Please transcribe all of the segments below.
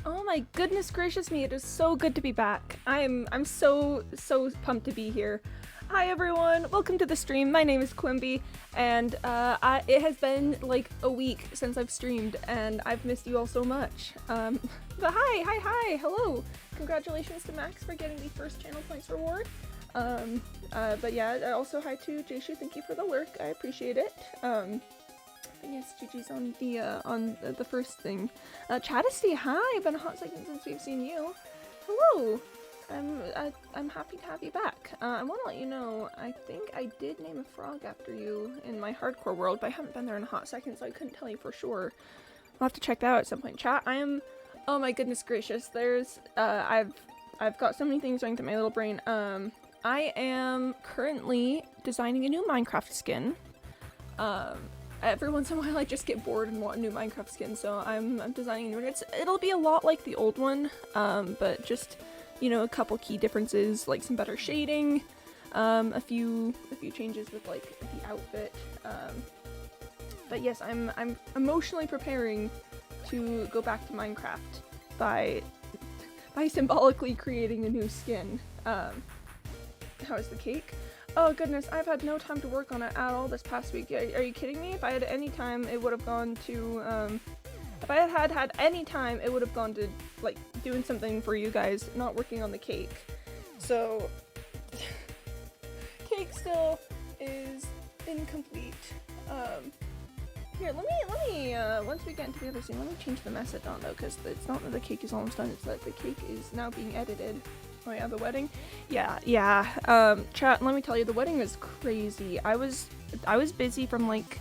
Oh my goodness gracious me, it is so good to be back. I'm so pumped to be here. Hi everyone, welcome to the stream. My name is Quimby, and it has been like a week since I've streamed, and I've missed you all so much. But hi, hello. Congratulations to Max for getting the first channel points reward. But yeah, also hi to Jayshu, thank you for the lurk, I appreciate it. But yes, GG's on the first thing. Chadisty, hi! Been a hot second since we've seen you. Hello! I'm happy to have you back. I want to let you know, I think I did name a frog after you in my hardcore world, but I haven't been there in a hot second, so I couldn't tell you for sure. I'll have to check that out at some point. Chat, oh my goodness gracious, I've got so many things running through my little brain. I am currently designing a new Minecraft skin. Every once in a while I just get bored and want a new Minecraft skin, so I'm designing a new one. It'll be a lot like the old one, but just, you know, a couple key differences, like some better shading, a few changes with like the outfit. But yes, I'm emotionally preparing to go back to Minecraft by symbolically creating a new skin. How is the cake? Oh goodness, I've had no time to work on it at all this past week. Are you kidding me? If I had any time, it would have gone to, if I had any time, it would have gone to, like, doing something for you guys, not working on the cake. So, cake still is incomplete. Here, let me, once we get into the other scene, let me change the message on though, because it's not that the cake is almost done, it's that the cake is now being edited. Oh yeah, the wedding? Yeah. Chat, let me tell you, the wedding was crazy. I was busy from like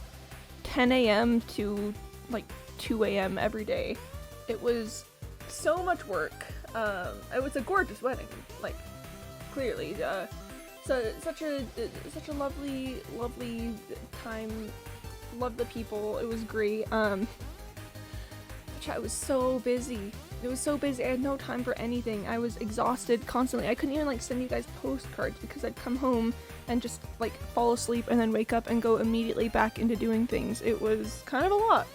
10 a.m. to like 2 a.m. every day. It was so much work. It was a gorgeous wedding, like, clearly. So such a lovely time. Loved the people. It was great. The chat was so busy. It was so busy, I had no time for anything. I was exhausted constantly. I couldn't even like send you guys postcards because I'd come home and just like fall asleep and then wake up and go immediately back into doing things. It was kind of a lot.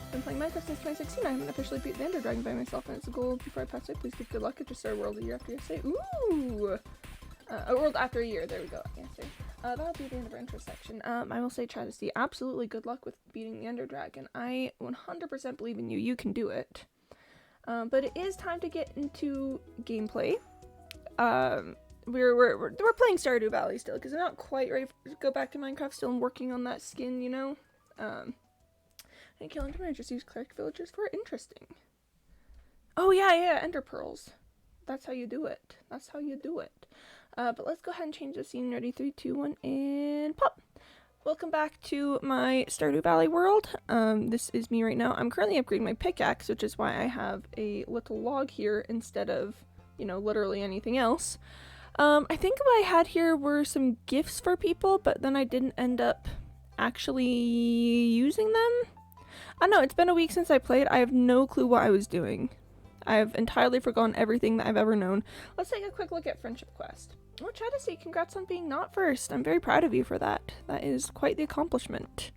I've been playing Minecraft since 2016. I haven't officially beat the Ender Dragon by myself, and it's a goal before I pass it. Please give good luck. It just started a world a year after yesterday. Ooh! A world after a year. There we go. Yesterday. That'll be the end of our intro section. I will say, try to see absolutely good luck with beating the Ender Dragon. I 100% believe in you. You can do it. But it is time to get into gameplay. We're playing Stardew Valley still, because I'm not quite ready to go back to Minecraft. Still I'm working on that skin, you know? And killing them, I just use cleric villagers for interesting. Oh yeah, ender pearls. That's how you do it. But let's go ahead and change the scene. Ready, 3, 2, 1, and pop! Welcome back to my Stardew Valley world. This is me right now. I'm currently upgrading my pickaxe, which is why I have a little log here instead of, you know, literally anything else. I think what I had here were some gifts for people, but then I didn't end up actually using them. I don't know, it's been a week since I played. I have no clue what I was doing. I've entirely forgotten everything that I've ever known. Let's take a quick look at Friendship Quest. Oh, Chadisty, congrats on being not first. I'm very proud of you for that. That is quite the accomplishment.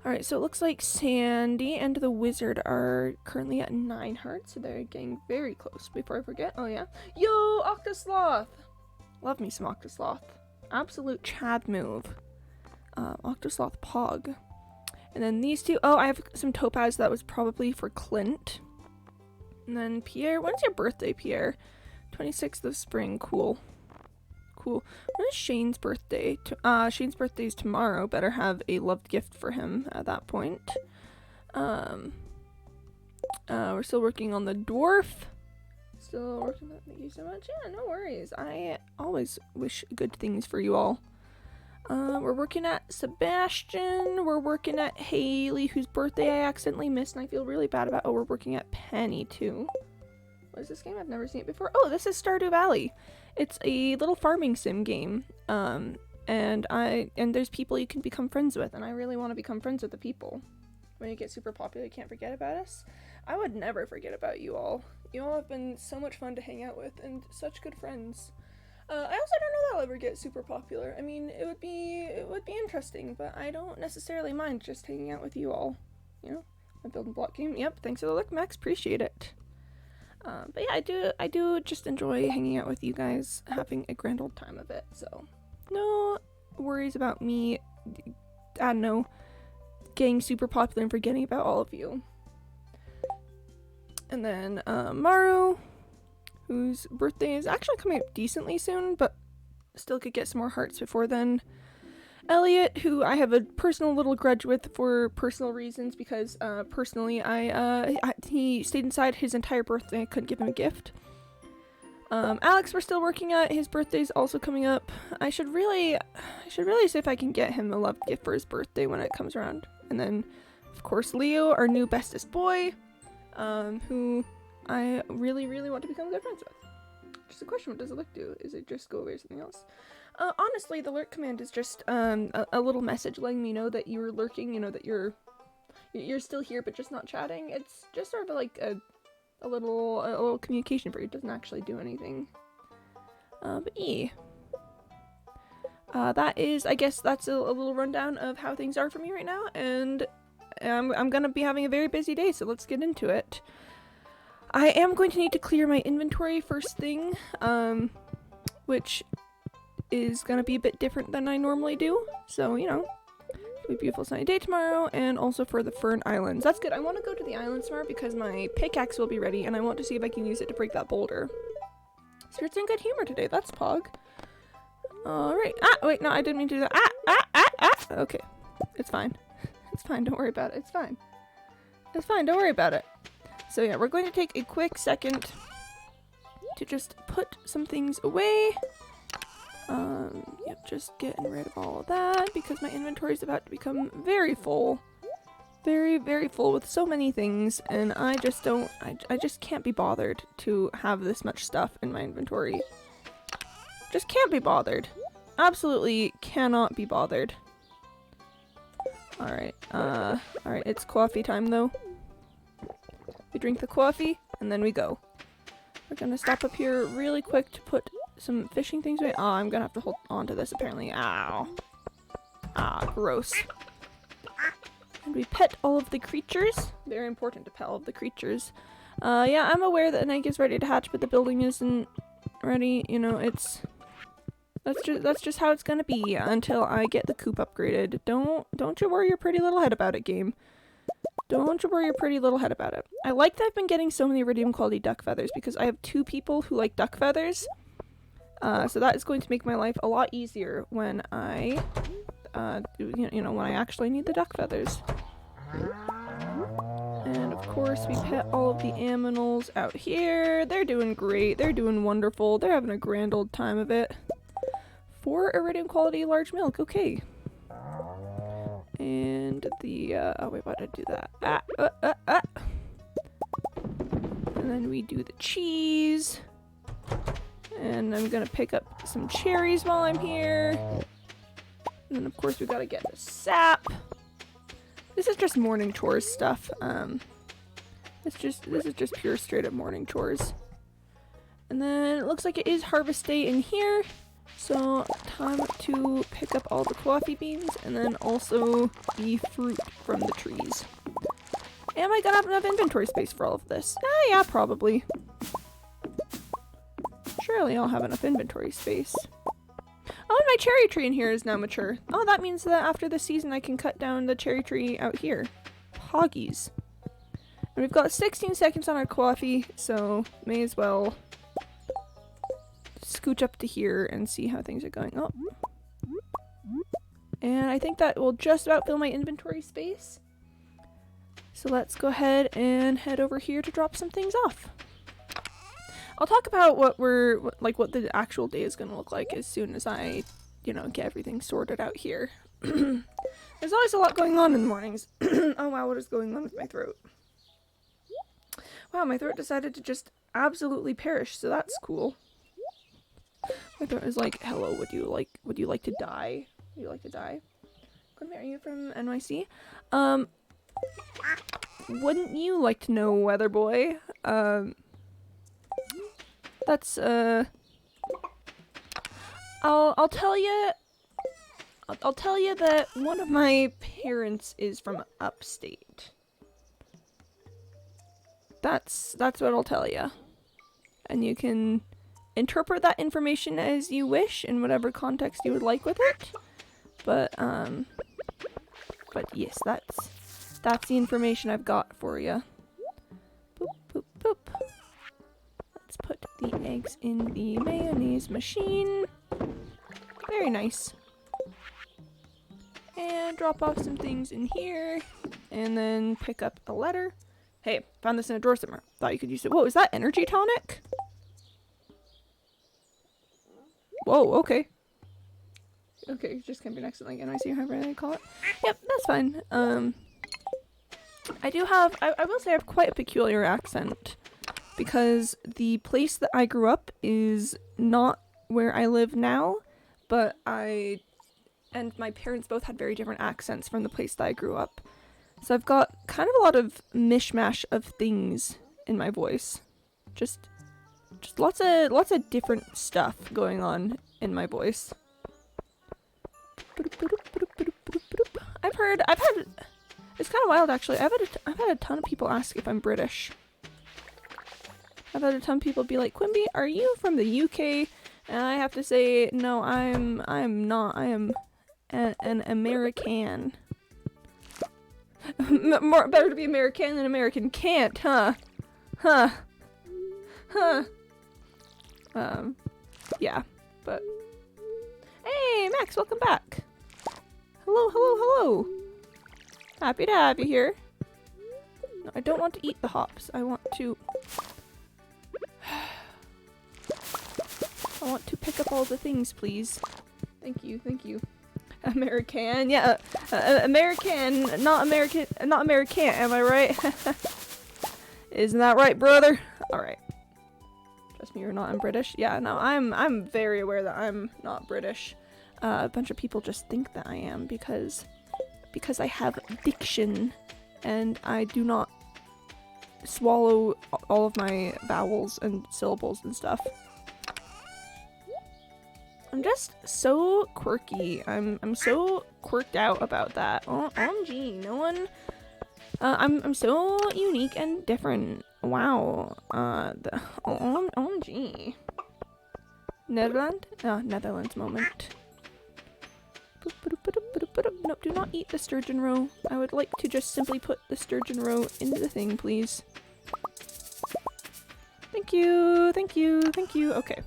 Alright, so it looks like Sandy and the Wizard are currently at 9 hearts, so they're getting very close. Before I forget, oh yeah. Yo, Octosloth! Love me some Octosloth. Absolute Chad move. Octosloth Pog. And then these two, oh, I have some topaz that was probably for Clint. And then Pierre, when's your birthday, Pierre? 26th of spring, cool. When is Shane's birthday? Shane's birthday is tomorrow. Better have a loved gift for him at that point. We're still working on the dwarf. Still working on that. Thank you so much. Yeah, no worries. I always wish good things for you all. We're working at Sebastian. We're working at Haley, whose birthday I accidentally missed and I feel really bad about. Oh, we're working at Penny too. What is this game? I've never seen it before. Oh, this is Stardew Valley. It's a little farming sim game. And there's people you can become friends with, and I really want to become friends with the people. When you get super popular, you can't forget about us. I would never forget about you all. You all have been so much fun to hang out with, and such good friends. I also don't know that I'll ever get super popular. I mean, it would be interesting, but I don't necessarily mind just hanging out with you all. You know, a building block game. Yep, thanks for the look, Max. Appreciate it. But yeah, I do just enjoy hanging out with you guys, having a grand old time of it. So no worries about me, I don't know, getting super popular and forgetting about all of you. And then Maru, whose birthday is actually coming up decently soon, but still could get some more hearts before then. Elliot, who I have a personal little grudge with for personal reasons, because personally he stayed inside his entire birthday. I couldn't give him a gift. Alex, we're still working at. His birthday's also coming up. I should really see if I can get him a love gift for his birthday when it comes around. And then, of course, Leo, our new bestest boy, who I really want to become good friends with. Just a question, what does alert do? Is it just go away or something else? Honestly, the alert command is just a little message letting me know that you're lurking, you know, that you're still here but just not chatting. It's just sort of like a little communication for you. It doesn't actually do anything. But yeah. That is, I guess that's a little rundown of how things are for me right now, and I'm gonna be having a very busy day, so let's get into it. I am going to need to clear my inventory first thing, which is gonna be a bit different than I normally do. So, you know, it'll be a beautiful sunny day tomorrow, and also for the Fern Islands. That's good. I want to go to the islands tomorrow because my pickaxe will be ready, and I want to see if I can use it to break that boulder. Spirit's in good humor today. That's Pog. Alright. Ah, wait, no, I didn't mean to do that. Okay. It's fine. It's fine. Don't worry about it. It's fine. It's fine. Don't worry about it. So yeah, we're going to take a quick second to just put some things away. Yep, just getting rid of all of that because my inventory is about to become very full. Very full with so many things, and I just can't be bothered to have this much stuff in my inventory. Just can't be bothered. Absolutely cannot be bothered. Alright, alright, it's coffee time though. We drink the coffee, and then we go. We're gonna stop up here really quick to put some fishing things away. Oh, I'm gonna have to hold on to this apparently. Ow. Ah, gross. And we pet all of the creatures. Very important to pet all of the creatures. Yeah, I'm aware that an egg is ready to hatch, but the building isn't ready. You know, that's just how it's gonna be until I get the coop upgraded. Don't you worry your pretty little head about it, game. Don't you worry your pretty little head about it. I like that I've been getting so many iridium quality duck feathers because I have 2 people who like duck feathers. So that is going to make my life a lot easier when I, you know, when I actually need the duck feathers. And of course we pet all of the aminals out here. They're doing great. They're doing wonderful. They're having a grand old time of it. 4 iridium quality large milk. Okay. And the, oh wait, why did I do that? And then we do the cheese. And I'm gonna pick up some cherries while I'm here. And then of course we gotta get the sap. This is just morning chores stuff. This is just pure straight up morning chores. And then it looks like it is harvest day in here. So time to pick up all the coffee beans and then also the fruit from the trees. Am I gonna have enough inventory space for all of this? Yeah, probably. Surely I'll have enough inventory space. Oh, and my cherry tree in here is now mature. Oh, that means that after this season I can cut down the cherry tree out here. Poggies. And we've got 16 seconds on our coffee, so may as well scooch up to here and see how things are going. Oh. And I think that will just about fill my inventory space. So let's go ahead and head over here to drop some things off. I'll talk about what the actual day is going to look like as soon as I, you know, get everything sorted out here. There's always a lot going on in the mornings. Oh wow, what is going on with my throat? Wow, my throat decided to just absolutely perish, so that's cool. My throat is like, hello, would you like to die? Would you like to die? Come here, are you from NYC? Wouldn't you like to know, Weather Boy? That's, I'll tell you that one of my parents is from upstate. That's what I'll tell you. and you can interpret that information as you wish in whatever context you would like with it. But yes, that's the information I've got for you. Boop, boop, boop. Let's put the eggs in the mayonnaise machine. Very nice. And drop off some things in here, and then pick up a letter. Hey, found this in a drawer somewhere. Thought you could use it. Whoa, is that energy tonic? Whoa, okay. Okay, just can't be an accident again. I see however they call it. Yep, that's fine. I do have, I will say I have quite a peculiar accent, because the place that I grew up is not where I live now, but I and my parents both had very different accents from the place that I grew up. So I've got kind of a lot of mishmash of things in my voice. Just lots of different stuff going on in my voice. It's kind of wild actually. I've had a ton of people ask if I'm British. I've had a ton of people be like, "Quimby, are you from the UK?" And I have to say, no, I'm not. I am an American. More better to be American than American can't, huh? Huh. Huh. Yeah, but hey, Max, welcome back. Hello, hello, hello. Happy to have you here. No, I don't want to eat the hops. I want to pick up all the things, please. Thank you, thank you. American, yeah, American, not American, not American, am I right? Isn't that right, brother? Alright. Trust me, you're not, I'm British. Yeah, no, I'm very aware that I'm not British. A bunch of people just think that I am because I have diction and I do not swallow all of my vowels and syllables and stuff. I'm just so quirky. I'm so quirked out about that. Oh, OMG, no one. I'm so unique and different. Wow. OMG. Netherlands? Netherlands moment. Nope, do not eat the sturgeon roe. I would like to just simply put the sturgeon roe into the thing, please. Thank you, thank you, thank you. Okay.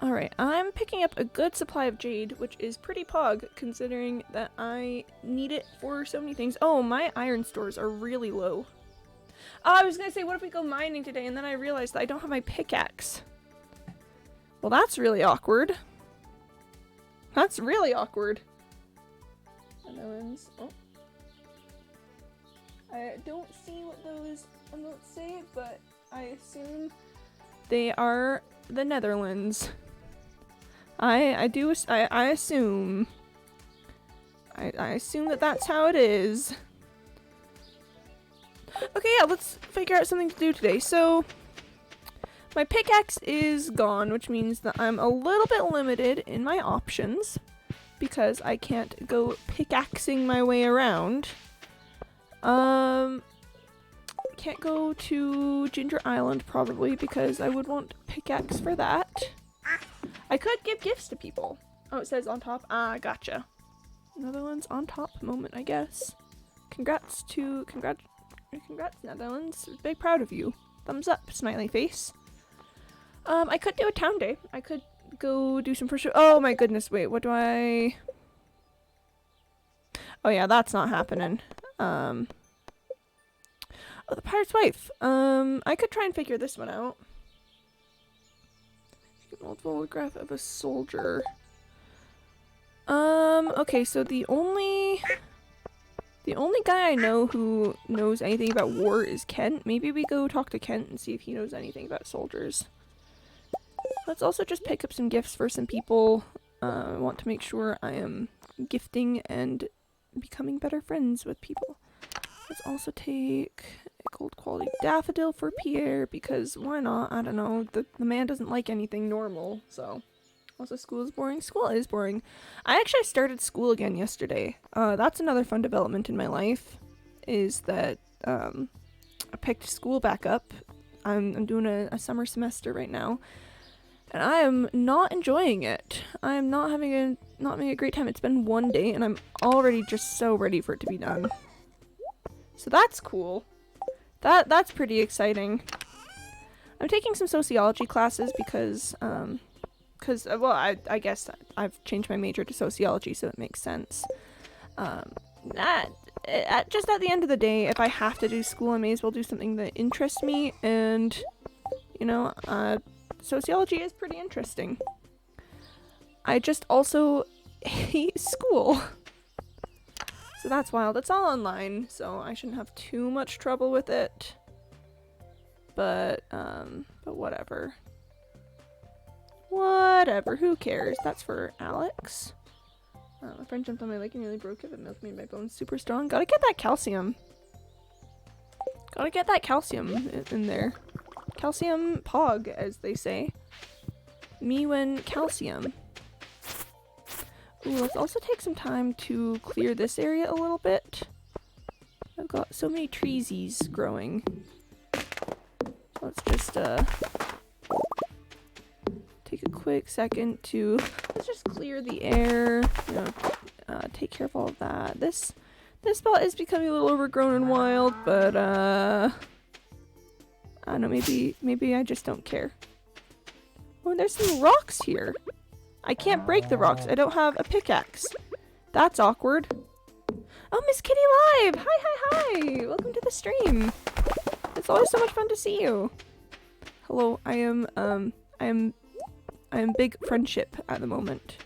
Alright, I'm picking up a good supply of jade, which is pretty pog, considering that I need it for so many things. Oh, my iron stores are really low. Oh, I was gonna say, what if we go mining today? And then I realized that I don't have my pickaxe. Well, that's really awkward. That's really awkward. Netherlands. Oh. I don't see what those notes say, but I assume they are the Netherlands. I assume. I assume that that's how it is. Okay, yeah, let's figure out something to do today. So, my pickaxe is gone, which means that I'm a little bit limited in my options because I can't go pickaxing my way around. Can't go to Ginger Island probably because I would want pickaxe for that. I could give gifts to people. Oh, it says on top. Ah, gotcha. Netherlands on top moment, I guess. Congrats, Netherlands. Big proud of you. Thumbs up, smiley face. I could do a town day. I could go do some pursuit. Oh my goodness, wait, what do I... Oh yeah, that's not happening. Oh, the pirate's wife. I could try and figure this one out. An old photograph of a soldier. Okay, so the only guy I know who knows anything about war is Kent. Maybe we go talk to Kent and see if he knows anything about soldiers. Let's also just pick up some gifts for some people. I want to make sure I am gifting and becoming better friends with people. Let's also take a gold quality daffodil for Pierre, because why not? I don't know. The man doesn't like anything normal, so. Also, school is boring. School is boring. I actually started school again yesterday. That's another fun development in my life, is that I picked school back up I'm doing a summer semester right now, and I am not enjoying it. I am not having a great time. It's been one day, and I'm already just so ready for it to be done. So that's cool. That's pretty exciting. I'm taking some sociology classes because well, I guess I've changed my major to sociology, so it makes sense. Just at the end of the day, if I have to do school, I may as well do something that interests me, and, you know, sociology is pretty interesting. I just also hate school. So that's wild. It's all online, so I shouldn't have too much trouble with it. But whatever. Whatever, who cares? That's for Alex. My friend jumped on my leg and nearly broke it, but milk made my bones super strong. Gotta get that calcium. Gotta get that calcium in there. Calcium pog, as they say. Me when calcium. Ooh, let's also take some time to clear this area a little bit. I've got so many treesies growing. Let's just take a quick second to let's just clear the air, you know, take care of all of that. This spot is becoming a little overgrown and wild, but I don't know, maybe I just don't care. Oh, and there's some rocks here. I can't break the rocks. I don't have a pickaxe. That's awkward. Oh, Miss Kitty Live! Hi! Welcome to the stream. It's always so much fun to see you. Hello, I am big friendship at the moment.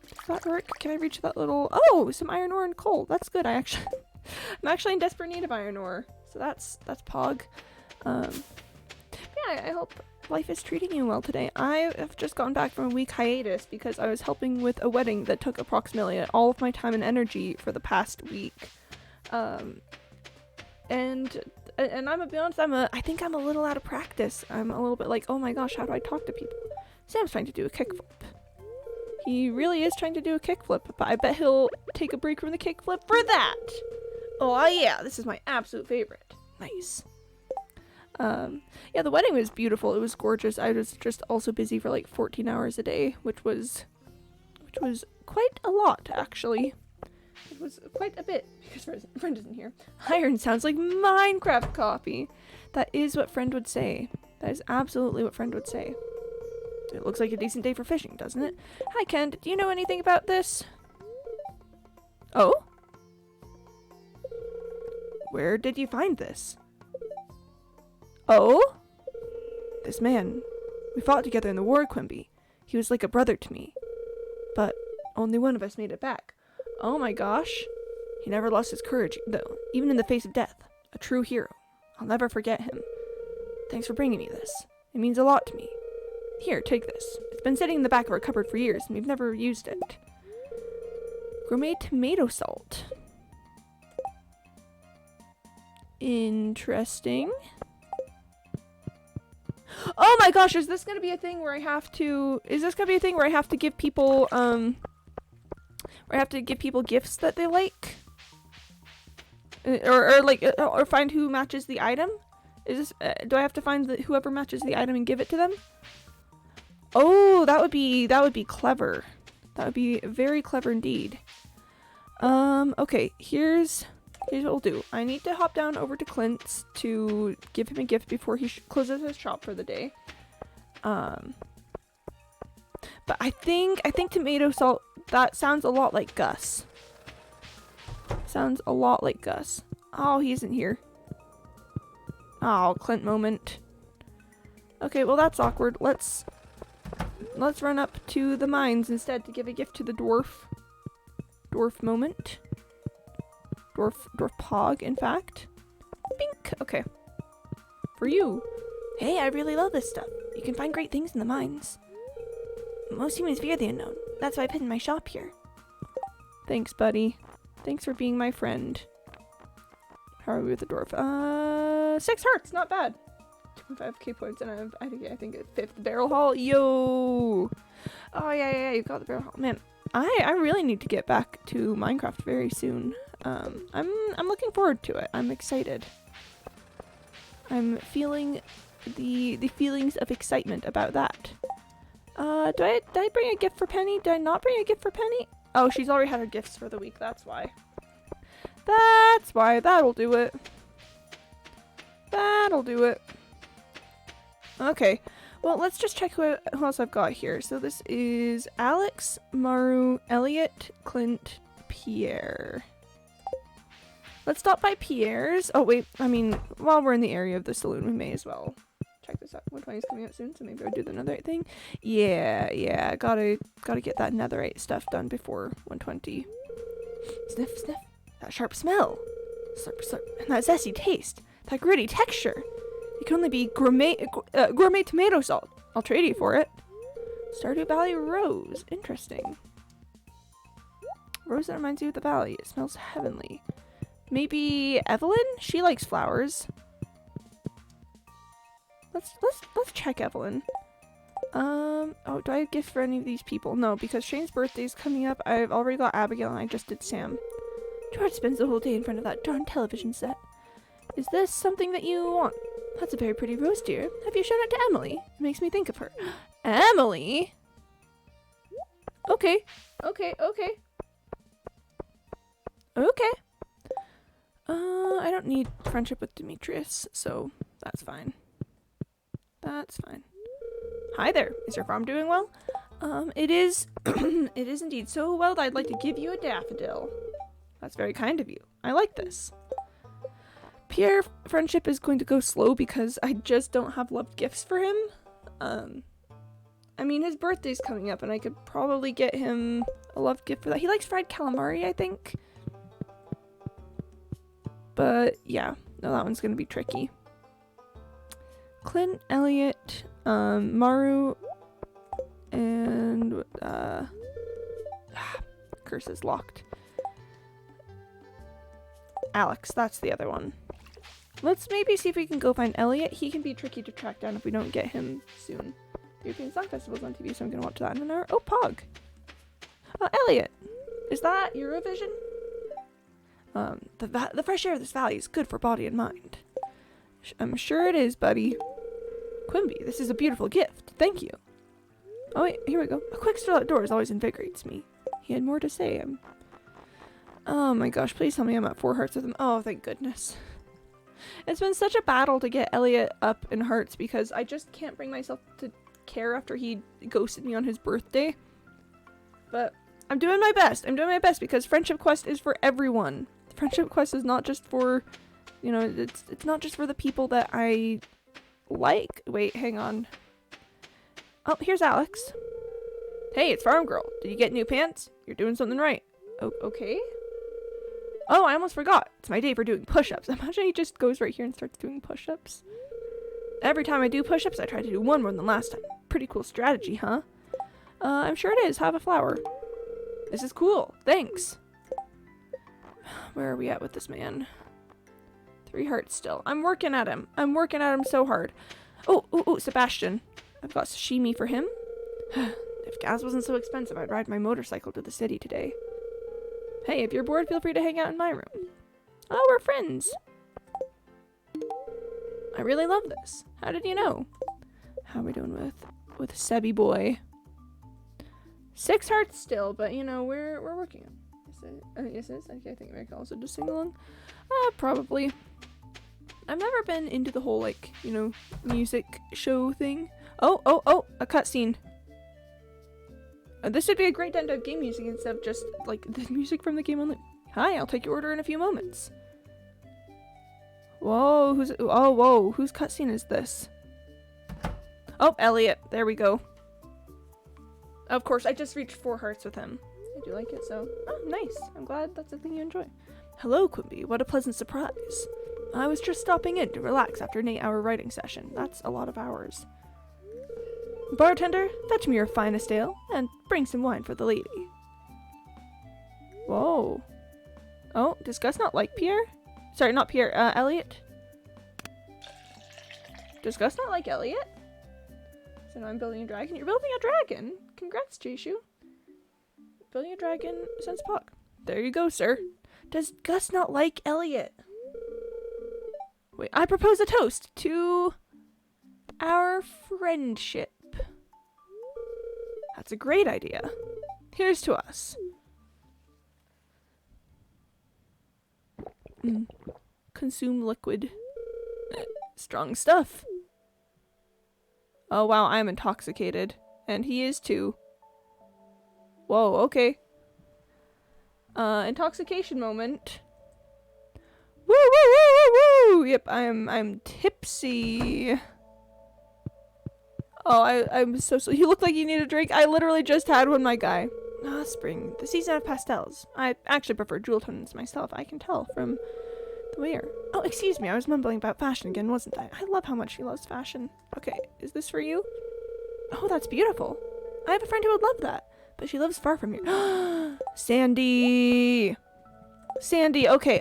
Does that work? Can I reach that little... Oh, some iron ore and coal. That's good. I'm actually in desperate need of iron ore. So that's pog. Yeah, I hope life is treating you well today. I have just gotten back from a week hiatus because I was helping with a wedding that took approximately all of my time and energy for the past week. And I'm gonna be honest, I think I'm a little out of practice. I'm a little bit like, oh my gosh, how do I talk to people? Sam's trying to do a kickflip. He really is trying to do a kickflip, but I bet he'll take a break from the kickflip for that. Oh yeah, this is my absolute favorite. Nice. Yeah, the wedding was beautiful. It was gorgeous. I was just also busy for like 14 hours a day, which was quite a lot, actually. It was quite a bit, because friend isn't here. Iron sounds like Minecraft copy. That is what friend would say. That is absolutely what friend would say. It looks like a decent day for fishing, doesn't it? Hi, Ken. Do you know anything about this? Oh? Where did you find this? Oh? This man. We fought together in the war, Quimby. He was like a brother to me. But only one of us made it back. Oh my gosh. He never lost his courage, though, even in the face of death. A true hero. I'll never forget him. Thanks for bringing me this. It means a lot to me. Here, take this. It's been sitting in the back of our cupboard for years, and we've never used it. Gourmet tomato salt. Interesting. Oh my gosh, is this gonna be a thing where I have to give people, where I have to give people gifts that they like? Or find who matches the item? Is this, do I have to find whoever matches the item and give it to them? Oh, that would be clever. That would be very clever indeed. Okay, here's what we'll do. I need to hop down over to Clint's to give him a gift before he closes his shop for the day. But I think tomato salt, that sounds a lot like Gus. Sounds a lot like Gus. Oh, he isn't here. Oh, Clint moment. Okay, well that's awkward. Let's run up to the mines instead to give a gift to the dwarf. Dwarf moment. Dwarf pog, in fact. Bink! Okay. For you. Hey, I really love this stuff. You can find great things in the mines. Most humans fear the unknown. That's why I've hidden my shop here. Thanks, buddy. Thanks for being my friend. How are we with the dwarf? 6 hearts, not bad. 25k points, and I think a 5th barrel haul. Yo! Oh yeah, you got the barrel haul. Man, I really need to get back to Minecraft very soon. I'm looking forward to it. I'm excited. I'm feeling the feelings of excitement about that. Did I bring a gift for Penny? Did I not bring a gift for Penny? Oh, she's already had her gifts for the week, that's why. That's why, that'll do it. That'll do it. Okay, well, let's just check who else I've got here. So this is Alex, Maru, Elliot, Clint, Pierre. Let's stop by Pierre's. Oh, wait, I mean, while we're in the area of the saloon, we may as well check this out. 120 is coming out soon, so maybe I'll do the netherite thing. Yeah, gotta get that netherite stuff done before 120. Sniff, sniff. That sharp smell. Slurp, slurp. And that zesty taste. That gritty texture. It can only be gourmet tomato salt. I'll trade you for it. Stardew Valley Rose. Interesting. Rose that reminds you of the valley. It smells heavenly. Maybe Evelyn? She likes flowers. Let's check Evelyn. Oh, do I have a gift for any of these people? No, because Shane's birthday's coming up. I've already got Abigail and I just did Sam. George spends the whole day in front of that darn television set. Is this something that you want? That's a very pretty rose, dear. Have you shown it to Emily? It makes me think of her. Emily? Okay. I don't need friendship with Demetrius, so that's fine. That's fine. Hi there. Is your farm doing well? It is. It is indeed so well that I'd like to give you a daffodil. That's very kind of you. I like this. Pierre friendship is going to go slow because I just don't have loved gifts for him. I mean, his birthday's coming up and I could probably get him a loved gift for that. He likes fried calamari, I think. But yeah, no, that one's gonna be tricky. Clint, Elliot, Maru, and curse is locked. Alex, that's the other one. Let's maybe see if we can go find Elliot. He can be tricky to track down if we don't get him soon. European Song Festival's on TV, so I'm gonna watch that in an hour. Oh, Pog! Elliot! Is that Eurovision? The fresh air of this valley is good for body and mind. I'm sure it is, buddy. Quimby, this is a beautiful gift. Thank you. Oh wait, here we go. A quick stroll outdoors always invigorates me. He had more to say. Oh my gosh, please tell me I'm at 4 hearts with him. Oh, thank goodness. It's been such a battle to get Elliot up in hearts because I just can't bring myself to care after he ghosted me on his birthday. But I'm doing my best. I'm doing my best because Friendship Quest is for everyone. Friendship Quest is not just for, you know, it's not just for the people that I like. Wait, hang on. Oh, here's Alex. Hey, it's Farm Girl. Did you get new pants? You're doing something right. Oh, okay. Oh, I almost forgot. It's my day for doing push-ups. Imagine he just goes right here and starts doing push-ups. Every time I do push-ups, I try to do one more than last time. Pretty cool strategy, huh? I'm sure it is. Have a flower. This is cool. Thanks. Where are we at with this man? 3 hearts still. I'm working at him. I'm working at him so hard. Oh, Sebastian. I've got sashimi for him. If gas wasn't so expensive, I'd ride my motorcycle to the city today. Hey, if you're bored, feel free to hang out in my room. Oh, we're friends. I really love this. How did you know? How are we doing with Sebby boy? 6 hearts still, but you know, we're working on it. Yes, it is. Okay, I think I can also just sing along. Probably. I've never been into the whole, like, you know, music show thing. Oh, a cutscene. This would be a great time to have game music instead of just, like, the music from the game only. Hi, I'll take your order in a few moments. Whoa, whose cutscene is this? Oh, Elliot. There we go. Of course, I just reached 4 hearts with him. I do like it, so. Oh, nice. I'm glad that's the thing you enjoy. Hello, Quimby. What a pleasant surprise. I was just stopping in to relax after an 8-hour writing session. That's a lot of hours. Bartender, fetch me your finest ale, and bring some wine for the lady. Whoa. Oh, does Gus not like Pierre? Sorry, not Pierre, Elliot? Does Gus not like Elliot? So now I'm building a dragon. You're building a dragon? Congrats, Jishu. Building a dragon since Puck. There you go, sir. Does Gus not like Elliot? Wait, I propose a toast to our friendship. That's a great idea. Here's to us. Consume liquid. Strong stuff. Oh wow, I'm intoxicated. And he is too. Whoa, okay. Intoxication moment. Woo woo woo woo woo! Yep, I'm tipsy. Oh, I'm so you look like you need a drink. I literally just had one, my guy. Ah, spring. The season of pastels. I actually prefer jewel tones myself. I can tell from the wear. Oh, excuse me. I was mumbling about fashion again, wasn't I? I love how much she loves fashion. Okay, is this for you? Oh, that's beautiful. I have a friend who would love that, but she lives far from here. Sandy! Sandy, okay.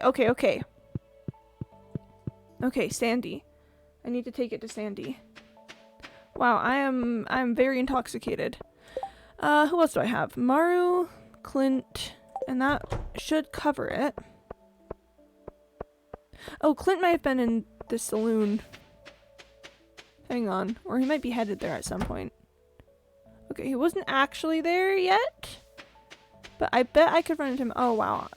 Okay, Sandy. I need to take it to Sandy. Wow, I'm very intoxicated. Who else do I have? Maru, Clint, and that should cover it. Oh, Clint might have been in the saloon. Hang on. Or he might be headed there at some point. Okay, he wasn't actually there yet. But I bet I could run into him. Oh, wow.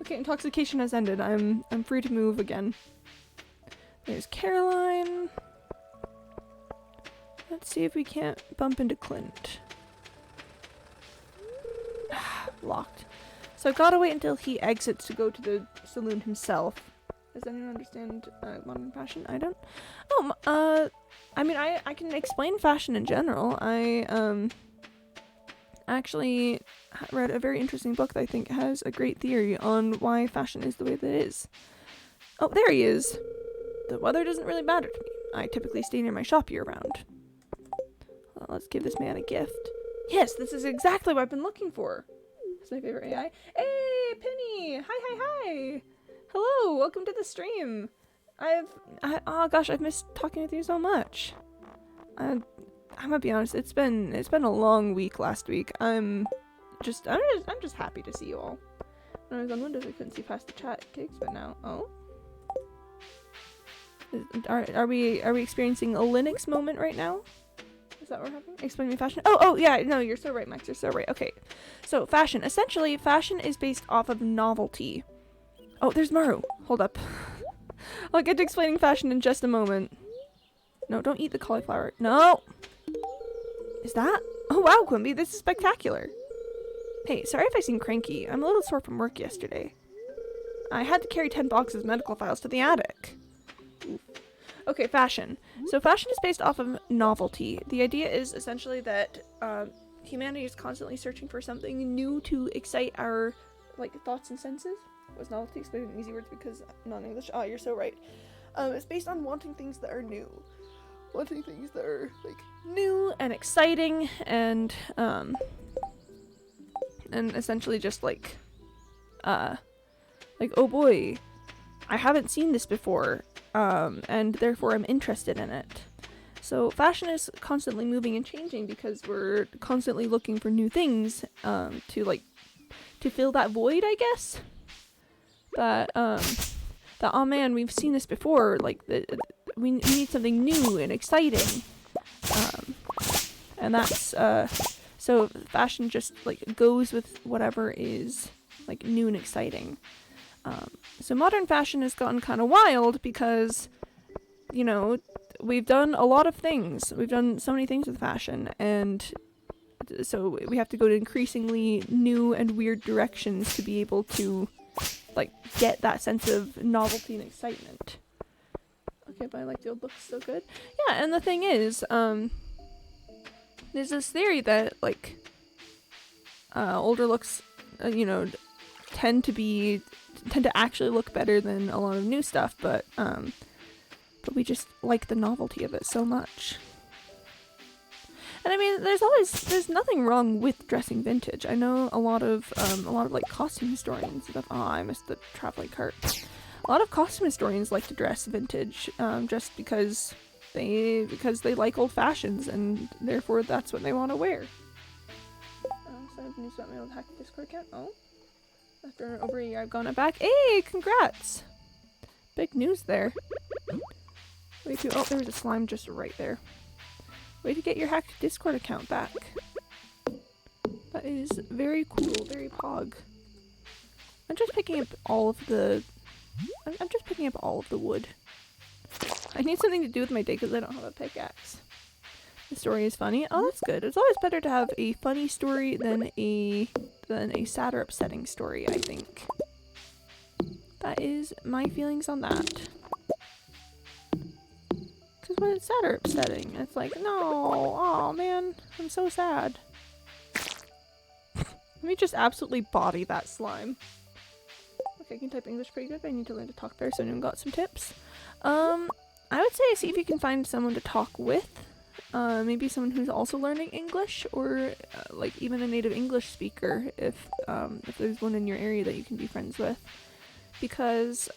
Okay, intoxication has ended. I'm free to move again. There's Caroline. Let's see if we can't bump into Clint. Locked. So I gotta wait until he exits to go to the saloon himself. Does anyone understand modern fashion? I don't. Oh, I mean, I can explain fashion in general. I actually read a very interesting book that I think has a great theory on why fashion is the way that it is. Oh, there he is. The weather doesn't really matter to me. I typically stay near my shop year round. Well, let's give this man a gift. Yes, this is exactly what I've been looking for. That's my favorite AI. Hey, Penny! Hi! Hello, welcome to the stream. Oh gosh, I've missed talking with you so much. I'm gonna be honest, it's been a long week last week. I'm just happy to see you all. When I was on Windows, I couldn't see past the chat gigs, but now, oh. Are we experiencing a Linux moment right now? Is that what we're having? Explain me fashion. Oh yeah, no, you're so right, Max. You're so right. Okay, so fashion. Essentially, fashion is based off of novelty. Oh, there's Maru. Hold up. I'll get to explaining fashion in just a moment. No, don't eat the cauliflower. No. Is that? Oh wow, Quimby, this is spectacular. Hey, sorry if I seem cranky. I'm a little sore from work yesterday. I had to carry 10 boxes of medical files to the attic. Oof. Okay, fashion. So fashion is based off of novelty. The idea is essentially that humanity is constantly searching for something new to excite our thoughts and senses. Was novelty explained in easy words because non-English? Oh, you're so right. It's based on wanting things that are new. Wanting things that are new and exciting and essentially just oh boy, I haven't seen this before. And therefore I'm interested in it. So fashion is constantly moving and changing because we're constantly looking for new things to fill that void, I guess. That oh man, we've seen this before. We need something new and exciting. And that's so fashion just goes with whatever is new and exciting. So modern fashion has gotten kind of wild because, we've done a lot of things. We've done so many things with fashion, and so we have to go to increasingly new and weird directions to be able to, get that sense of novelty and excitement. Okay, but I like the old looks so good. Yeah, and the thing is, there's this theory that, older looks, tend to actually look better than a lot of new stuff, but we just like the novelty of it so much. And I mean, there's nothing wrong with dressing vintage. I know a lot of costume historians stuff. Oh, I missed the traveling cart. A lot of costume historians like to dress vintage, just because they like old fashions, and therefore that's what they want to wear. So I've news about my old hacked Discord account. Oh. After over a year, I've gone back. Hey, congrats! Big news there. Way to- oh, there was a slime just right there. Way to get your hacked Discord account back. That is very cool, very pog. I'm just picking up all of the... I'm just picking up all of the wood. I need something to do with my day because I don't have a pickaxe. The story is funny. Oh, that's good. It's always better to have a funny story than a sad or upsetting story, I think. That is my feelings on that. Because when it's sad or upsetting, it's like, no, oh man, I'm so sad. Let me just absolutely body that slime. Okay, I can type English pretty good, but I need to learn to talk better, so I got some tips. I would say see if you can find someone to talk with. Maybe someone who's also learning English, or like even a native English speaker if there's one in your area that you can be friends with. Because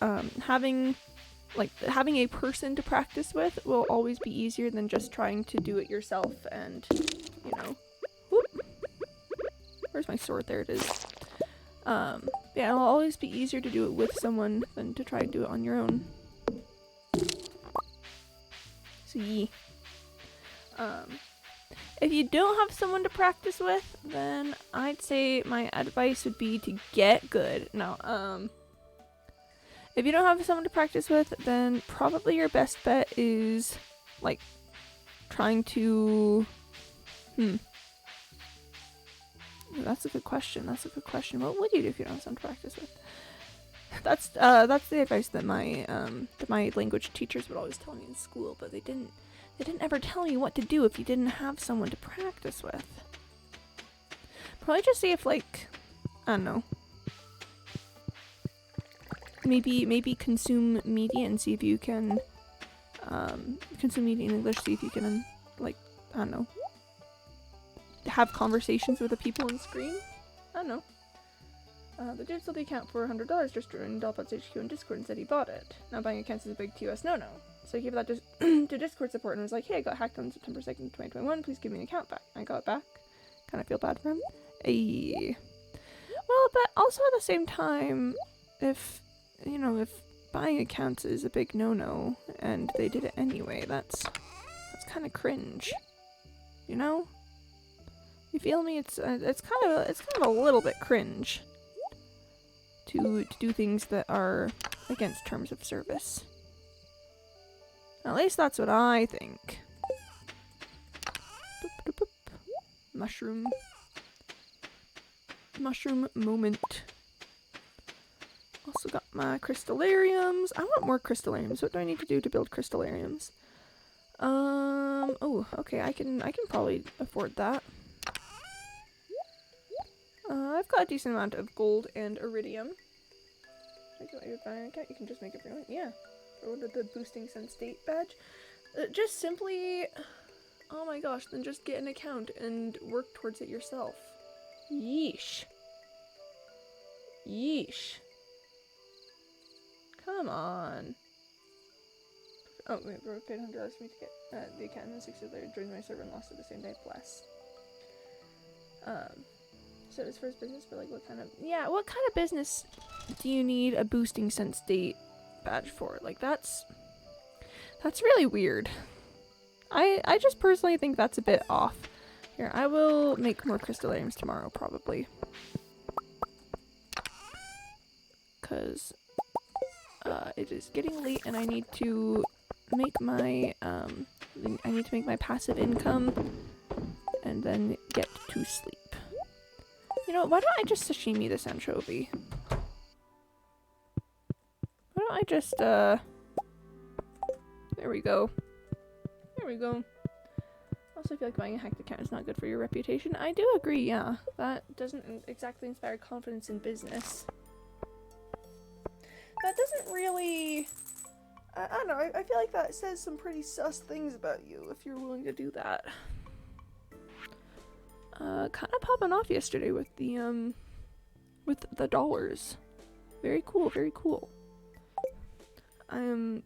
having a person to practice with will always be easier than just trying to do it yourself and, you know, whoop. Where's my sword? There it is. Yeah, it'll always be easier to do it with someone than to try to do it on your own. So yeah. If you don't have someone to practice with, then I'd say my advice would be to get good. No, if you don't have someone to practice with, then probably your best bet is, like, trying to... That's a good question. That's a good question. What would you do if you don't have someone to practice with? That's the advice that my language teachers would always tell me in school, but they didn't ever tell you what to do if you didn't have someone to practice with. Probably just see if, like, I don't know. Maybe consume media and see if you can consume media in English, see if you can, like, I don't know, have conversations with the people on screen. I don't know. The dude sold the account for $100 just joined Dollpots HQ in Discord and said he bought it. Now buying accounts is a big TOS no-no. So he gave that to Discord support and was like, hey, I got hacked on September 2nd, 2021. Please give me an account back. I got it back. Kind of feel bad for him. Ayy. Well, but also at the same time, if, you know, if buying accounts is a big no-no and they did it anyway, that's kind of cringe. You know? You feel me? It's kind of a little bit cringe to do things that are against terms of service. At least that's what I think. Boop, boop, boop. Mushroom. Mushroom moment. Also got my crystallariums. I want more crystallariums. What do I need to do to build crystallariums? Oh, okay, I can probably afford that. I've got a decent amount of gold and iridium. You can just make everyone. Yeah. Order the boosting sun state badge. Just simply, oh my gosh, then just get an account and work towards it yourself. Yeesh. Yeesh. Come on. Oh wait, bro paid $100 for me to get the account and then 60 later joined my server and lost it the same day. Bless. So it's for his business, but like what kind of business do you need a boosting sense state badge for? Like that's really weird. I just personally think that's a bit off. Here, I will make more crystallariums tomorrow probably. Cause it is getting late and I need to make my passive income and then get to sleep. You know, why don't I just sashimi this anchovy? Why don't I just, there we go. There we go. Also, I feel like buying a hacked account is not good for your reputation. I do agree, yeah. That doesn't exactly inspire confidence in business. That doesn't really... I don't know, I feel like that says some pretty sus things about you if you're willing to do that. Kind of popping off yesterday with the dollars. Very cool, very cool. I'm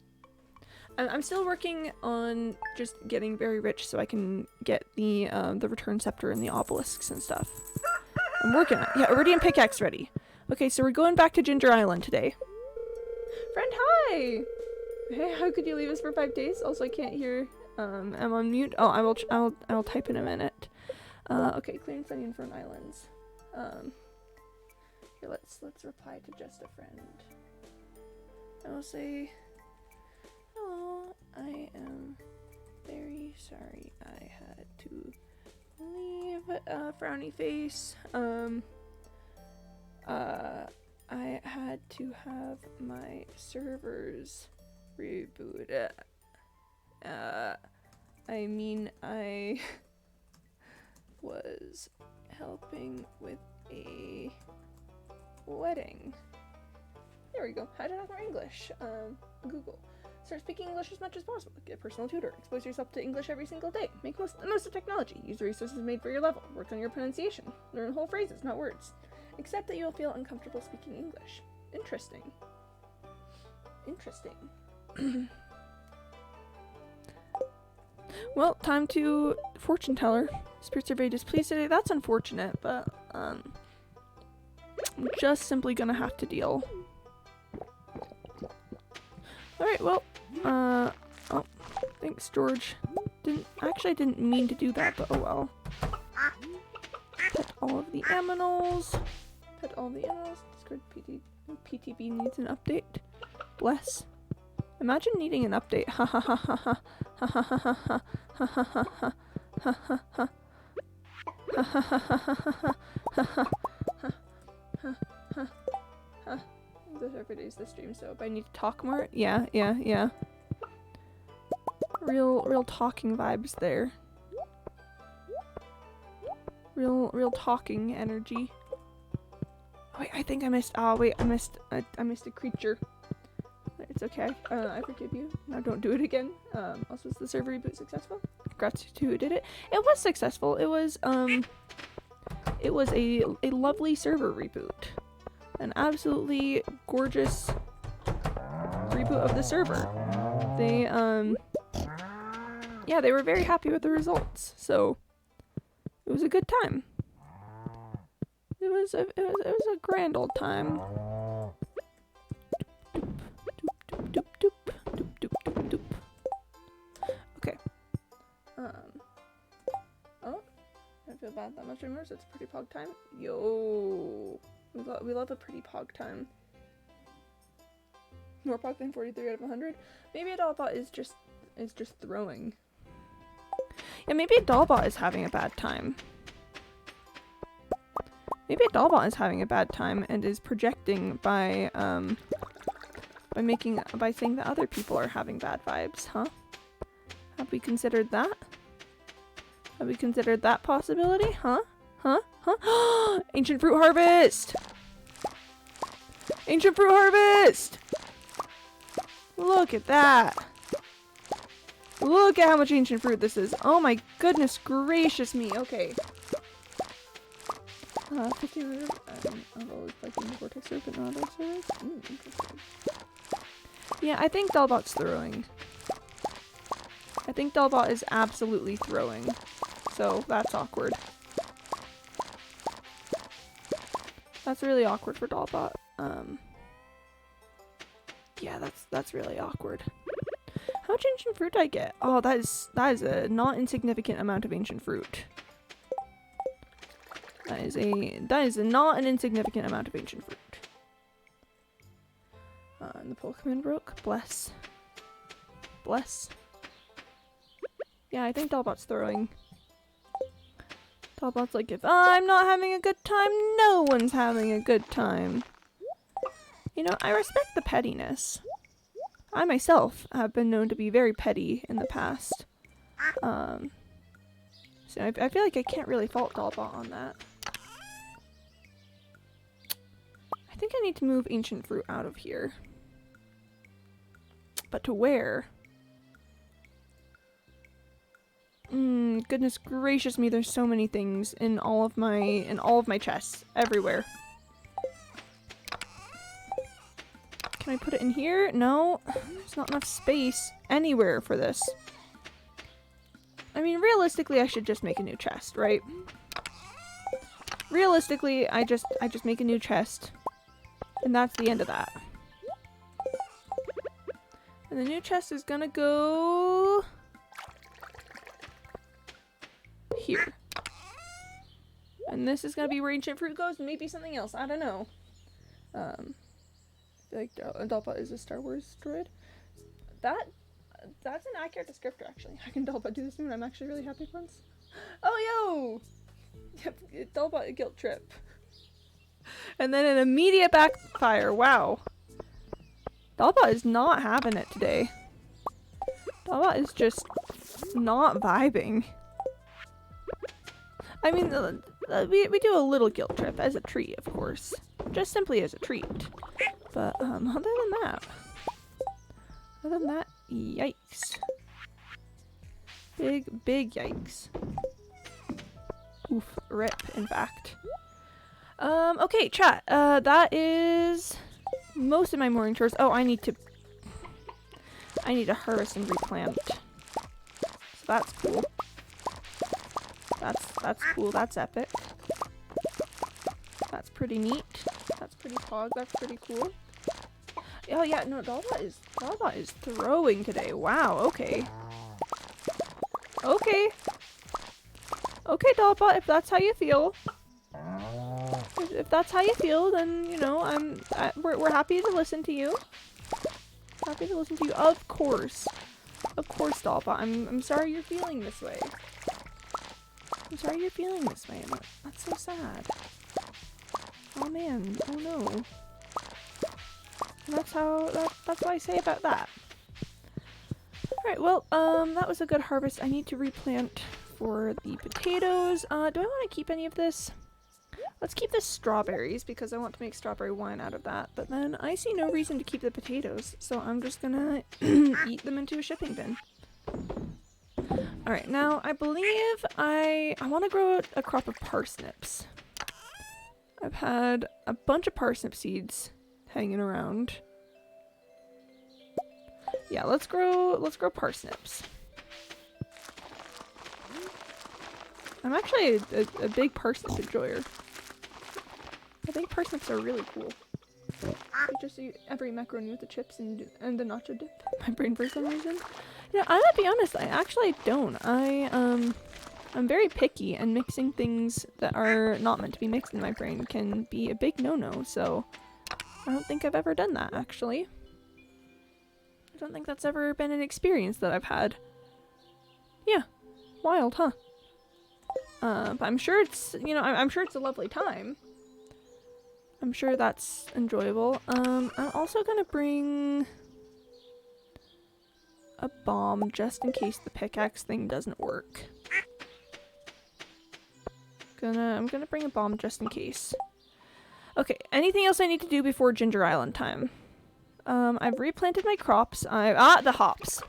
still working on just getting very rich so I can get the return scepter and the obelisks and stuff. I'm working on it. Yeah, iridium pickaxe ready. Okay, so we're going back to Ginger Island today. Friend, hi! Hey, how could you leave us for 5 days? Also, I can't hear. I'm on mute. Oh, I will type in a minute. Okay, clearing Sunny and Fern Islands. Here, let's reply to just a friend. I will say, hello, I am very sorry I had to leave. Frowny face. I had to have my servers rebooted. I mean, I was helping with a wedding. There we go. How to talk more English? Google. Start speaking English as much as possible. Get a personal tutor. Expose yourself to English every single day. Make the most of technology. Use the resources made for your level. Work on your pronunciation. Learn whole phrases, not words. Accept that you will feel uncomfortable speaking English. Interesting. Interesting. Well, time to fortune teller. Spirits are very displeased today. That's unfortunate, but I'm just simply gonna have to deal. Alright, well, oh, thanks, George. I didn't mean to do that, but oh well. Pet all of the aminals. Pet all the animals. Discord PTB needs an update. Bless. Imagine needing an update. Ha ha ha ha ha ha ha ha ha ha ha ha ha ha ha ha ha. This every day's the stream, so if I need to talk more, yeah. Real talking vibes there. Real talking energy. Oh, wait, I think I missed. Oh wait, I missed a creature. It's okay. I forgive you. Now don't do it again. Also, was the server reboot successful? Congrats to who did it. It was successful. It was a lovely server reboot. An absolutely gorgeous reboot of the server. They yeah, they were very happy with the results. So it was a good time. It was a grand old time. Okay. Oh, I feel bad that much anymore, so it's pretty pog time. Yo, we love a pretty pog time. More pog than 43 out of 100. Maybe a dollbot is just throwing. Yeah, maybe a dollbot is having a bad time. Maybe a dollbot is having a bad time and is projecting by saying that other people are having bad vibes, huh? Have we considered that? Have we considered that possibility? Huh? Ancient fruit harvest! Ancient fruit harvest! Look at that! Look at how much ancient fruit this is. Oh my goodness gracious me. Okay. 1500. I've always played in the Vortex server, but not other servers. Interesting. Yeah, I think Dollbot's throwing. I think Dollbot is absolutely throwing. So that's awkward. That's really awkward for Dollbot. Yeah, that's really awkward. How much ancient fruit did I get? Oh, that is a not insignificant amount of ancient fruit. That is a not an insignificant amount of ancient fruit. And the Pokemon broke. Bless. Yeah, I think Dollbot's throwing. Dollbot's like, if I'm not having a good time, no one's having a good time. You know, I respect the pettiness. I myself have been known to be very petty in the past. So I feel like I can't really fault Dollbot on that. I think I need to move ancient fruit out of here. But to where? Goodness gracious me, there's so many things in all of my chests everywhere. Can I put it in here? No, there's not enough space anywhere for this. I mean, realistically, I should just make a new chest, right? Realistically, I just make a new chest, and that's the end of that. And the new chest is gonna go here. And this is gonna be where ancient fruit goes, and maybe something else. I don't know. I feel like Dalpa is a Star Wars droid. That's an accurate descriptor, actually. I can Dalpa do this soon. I'm actually really happy once. Oh, yo! Yep, Dalpa guilt trip. And then an immediate backfire. Wow. Dalpa is not having it today. Dalpa is just not vibing. I mean, we do a little guilt trip as a treat, of course. Just simply as a treat. But, other than that, yikes. Big yikes. Oof, rip, in fact. Okay, chat. That is most of my morning chores. Oh, I need to harvest and replant. So that's cool. That's cool. That's epic. That's pretty neat. That's pretty pog. That's pretty cool. Oh yeah, no, Dalpa is throwing today. Wow. Okay. Okay. Okay, Dalpa, if that's how you feel. If that's how you feel, then you know we're happy to listen to you. Happy to listen to you. Of course, Dalpa. I'm sorry you're feeling this way. I'm sorry you're feeling this way. That's so sad. Oh man. Oh no. That's what I say about that. Alright, well, that was a good harvest. I need to replant for the potatoes. Do I want to keep any of this? Let's keep the strawberries because I want to make strawberry wine out of that. But then I see no reason to keep the potatoes, so I'm just gonna eat them into a shipping bin. Alright, now I believe I want to grow a crop of parsnips. I've had a bunch of parsnip seeds hanging around. Yeah, let's grow parsnips. I'm actually a big parsnip enjoyer. I think parsnips are really cool. I just eat every macaroni with the chips and the nacho dip. My brain for some reason. Yeah, I'm gonna be honest, I actually don't. I'm very picky, and mixing things that are not meant to be mixed in my brain can be a big no-no, so I don't think I've ever done that, actually. I don't think that's ever been an experience that I've had. Yeah. Wild, huh? But I'm sure it's, you know, I'm sure it's a lovely time. I'm sure that's enjoyable. I'm also gonna bring a bomb just in case the pickaxe thing doesn't work. I'm gonna bring a bomb just in case. Okay, anything else I need to do before Ginger Island time? I've replanted my crops. The hops.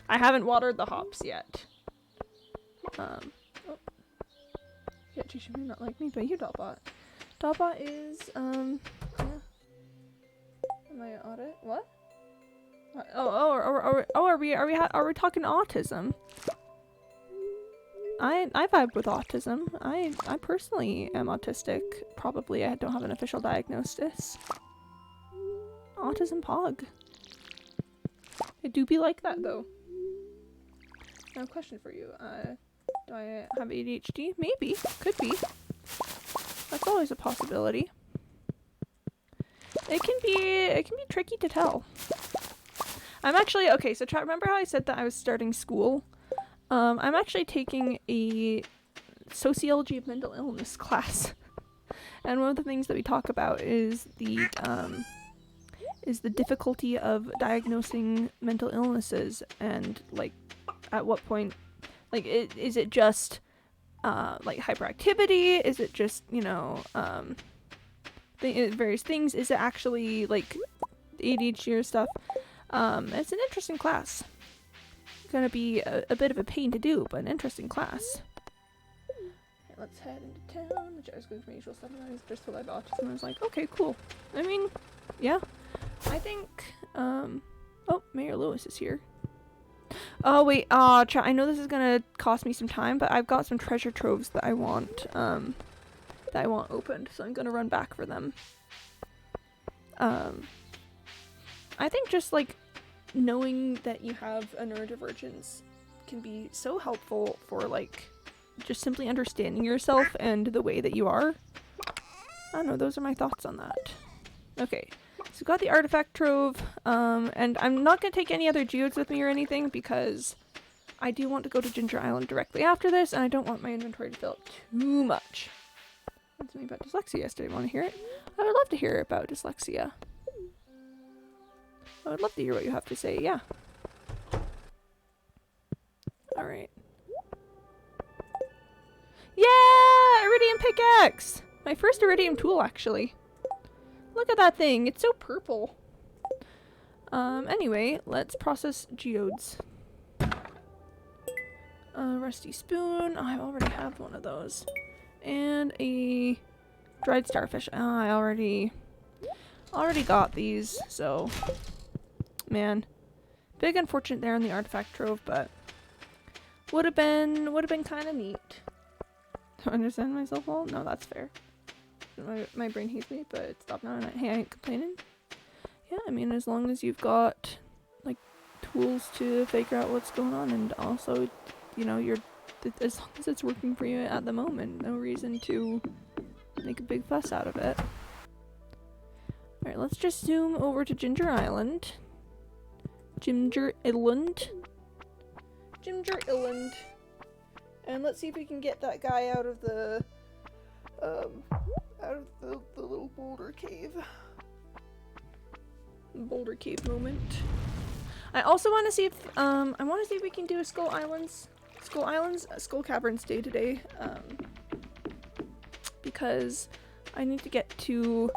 I haven't watered the hops yet. Oh. Yeah, she may not like me, but you, Dalbot. Dalbot is, yeah. Am I audit? What? Are we talking autism? I vibe with autism. I personally am autistic. Probably I don't have an official diagnosis. Autism pog. It do be like that though. Now, a question for you. Do I have ADHD? Maybe. Could be. That's always a possibility. It can be tricky to tell. I'm actually, okay, so remember how I said that I was starting school? I'm actually taking a sociology of mental illness class. And one of the things that we talk about is the difficulty of diagnosing mental illnesses, and like at what point, like is it just like hyperactivity? Is it just, you know, various things? Is it actually like ADHD or stuff? It's an interesting class. It's gonna be a bit of a pain to do, but an interesting class. Okay, let's head into town. Which I was going to make usual stuff, and I was just told I have autism. I was like, okay, cool. I mean, yeah. I think, oh, Mayor Lewis is here. Oh, wait, chat, I know this is gonna cost me some time, but I've got some treasure troves that I want opened, so I'm gonna run back for them. I think just, like, knowing that you have a neurodivergence can be so helpful for like just simply understanding yourself and the way that you are. I don't know, those are my thoughts on that. Okay, so we've got the artifact trove, and I'm not going to take any other geodes with me or anything because I do want to go to Ginger Island directly after this, and I don't want my inventory to fill up too much. That's something about dyslexia yesterday. Want to hear it? I would love to hear about dyslexia. I would love to hear what you have to say, yeah. Alright. Yeah! Iridium pickaxe! My first iridium tool, actually. Look at that thing. It's so purple. Anyway, let's process geodes. Rusty spoon. Oh, I already have one of those. And a dried starfish. Oh, I already got these, so man. Big unfortunate there on the artifact trove, but would have been kind of neat. Do I understand myself well? No, that's fair. My brain hates me, but stop now. Hey, I ain't complaining. Yeah, I mean, as long as you've got like tools to figure out what's going on, and also, you know, as long as it's working for you at the moment, no reason to make a big fuss out of it. Alright, let's just zoom over to Ginger Island. Ginger Island. And let's see if we can get that guy out of the little boulder cave. Boulder cave moment. I also want to see if we can do a Skull Caverns day today. Because I need to get to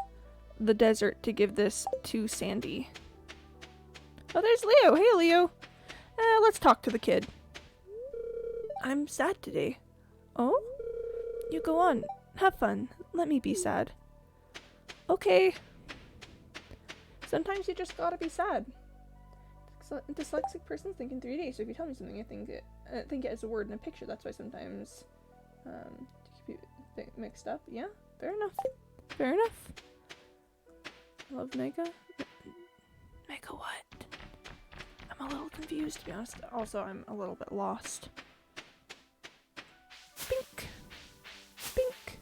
the desert to give this to Sandy. Oh, there's Leo. Hey, Leo. Let's talk to the kid. I'm sad today. Oh? You go on. Have fun. Let me be sad. Okay. Sometimes you just gotta be sad. A dyslexic person's think in 3D, so if you tell me something, I think it as a word in a picture. That's why sometimes to keep you mixed up. Yeah, fair enough. Fair enough. I love Mega. Mega what? I'm a little confused, to be honest. Also, I'm a little bit lost. Pink. Pink.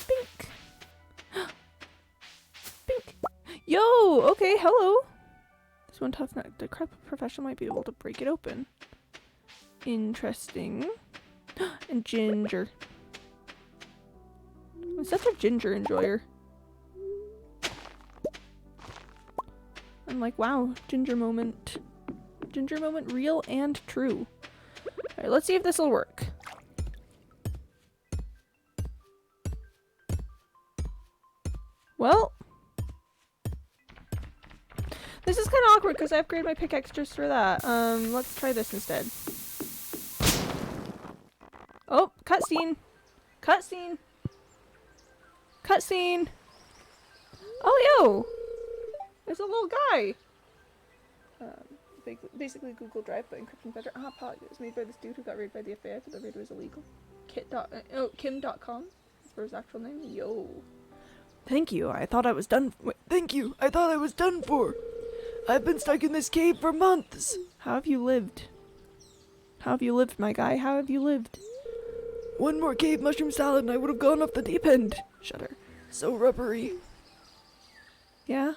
Pink. Pink. Yo! Okay, hello. This one tough nut. The crap professional might be able to break it open. Interesting. And ginger. I'm such a ginger enjoyer. I'm like, wow, ginger moment. Ginger moment, real and true. Alright, let's see if this will work. Well, this is kind of awkward because I upgraded my pickaxe just for that. Let's try this instead. Oh, cutscene. Cutscene. Cutscene. Oh, yo. There's a little guy. Basically Google Drive, but encryption better. Ah, pot. It was made by this dude who got raided by the FBI, but the raid was illegal. Kim.com. That's for his actual name. Yo. Thank you. I thought I was done. Thank you. I thought I was done for. I've been stuck in this cave for months. How have you lived? How have you lived, my guy? How have you lived? One more cave mushroom salad and I would have gone off the deep end. Shudder. So rubbery. Yeah?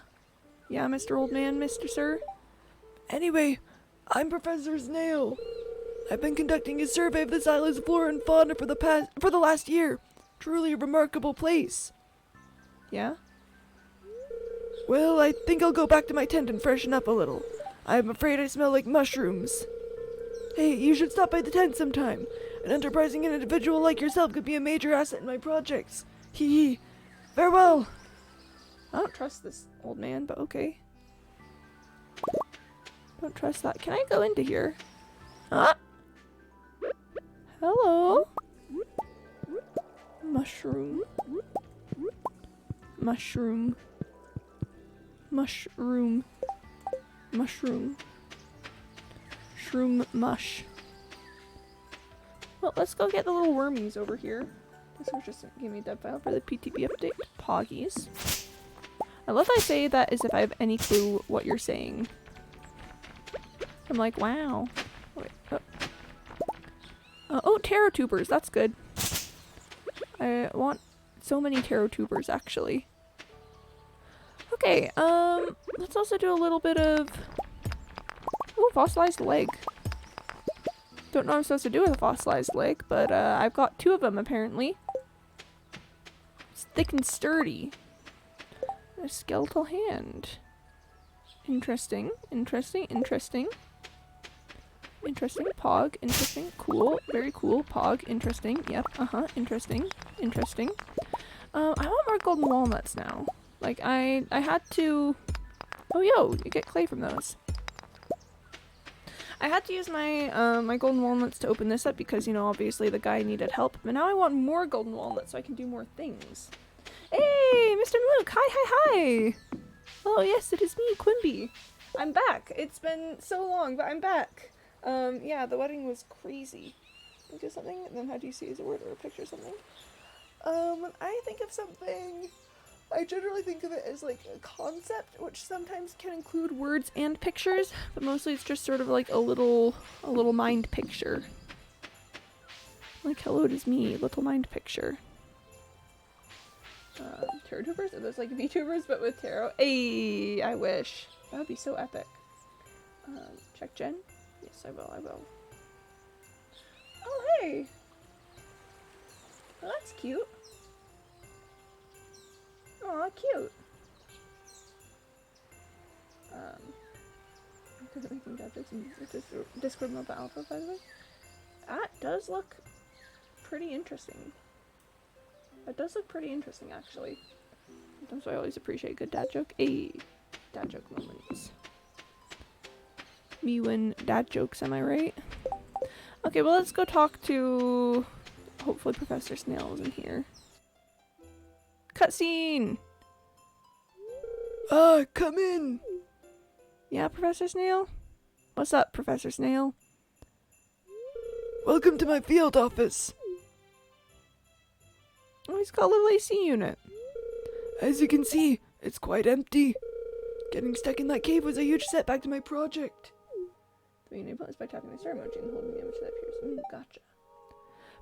Yeah, Mr. Old Man, Mr. Sir? Anyway, I'm Professor Snail. I've been conducting a survey of this island's flora and fauna for the last year. Truly a remarkable place. Yeah? Well, I think I'll go back to my tent and freshen up a little. I'm afraid I smell like mushrooms. Hey, you should stop by the tent sometime. An enterprising individual like yourself could be a major asset in my projects. Hee hee. Farewell. I don't trust this old man, but okay. Don't trust that. Can I go into here? Ah! Hello? Mushroom. Mushroom. Mushroom. Mushroom. Shroom mush. Well, let's go get the little wormies over here. This was just gave me a dev file for the PTP update. Poggies. I love I say that as if I have any clue what you're saying. I'm like, wow. Wait, oh, taro tubers. That's good. I want so many taro tubers, actually. Okay, let's also do a little bit of... Ooh, fossilized leg. Don't know what I'm supposed to do with a fossilized leg, but I've got 2 of them, apparently. It's thick and sturdy. A skeletal hand. Interesting, interesting, interesting. Interesting, pog, interesting, cool, very cool, pog, interesting, yep, interesting, interesting. I want more golden walnuts now. Like, I had to... Oh, yo, you get clay from those. I had to use my, my golden walnuts to open this up because, you know, obviously the guy needed help. But now I want more golden walnuts so I can do more things. Hey, Mr. Mook! Hi, hi, hi! Oh, yes, it is me, Quimby. I'm back. It's been so long, but I'm back. Yeah, the wedding was crazy. Think of something, and then how do you see as a word or a picture or something? When I think of something, I generally think of it as like a concept, which sometimes can include words and pictures, but mostly it's just sort of like a little mind picture. Like, hello, it is me, little mind picture. Tarot tubers? Are those like VTubers, but with tarot? Ayy, I wish. That would be so epic. Check Jen? Yes, I will, I will. Oh, hey! Oh, that's cute. Aw, cute. Because making gadgets and Discord Mobile Alpha, by the way. That does look pretty interesting. That does look pretty interesting, actually. Sometimes I always appreciate a good dad joke. Ayy, dad joke moments. Me when dad jokes, am I right? Okay, well, let's go talk to... Hopefully Professor Snail is in here. Cutscene! Come in! Yeah, Professor Snail? What's up, Professor Snail? Welcome to my field office. Oh, he's got a little AC unit. As you can see, it's quite empty. Getting stuck in that cave was a huge setback to my project. The enable is by tapping the star emoji and holding the image that appears. Gotcha.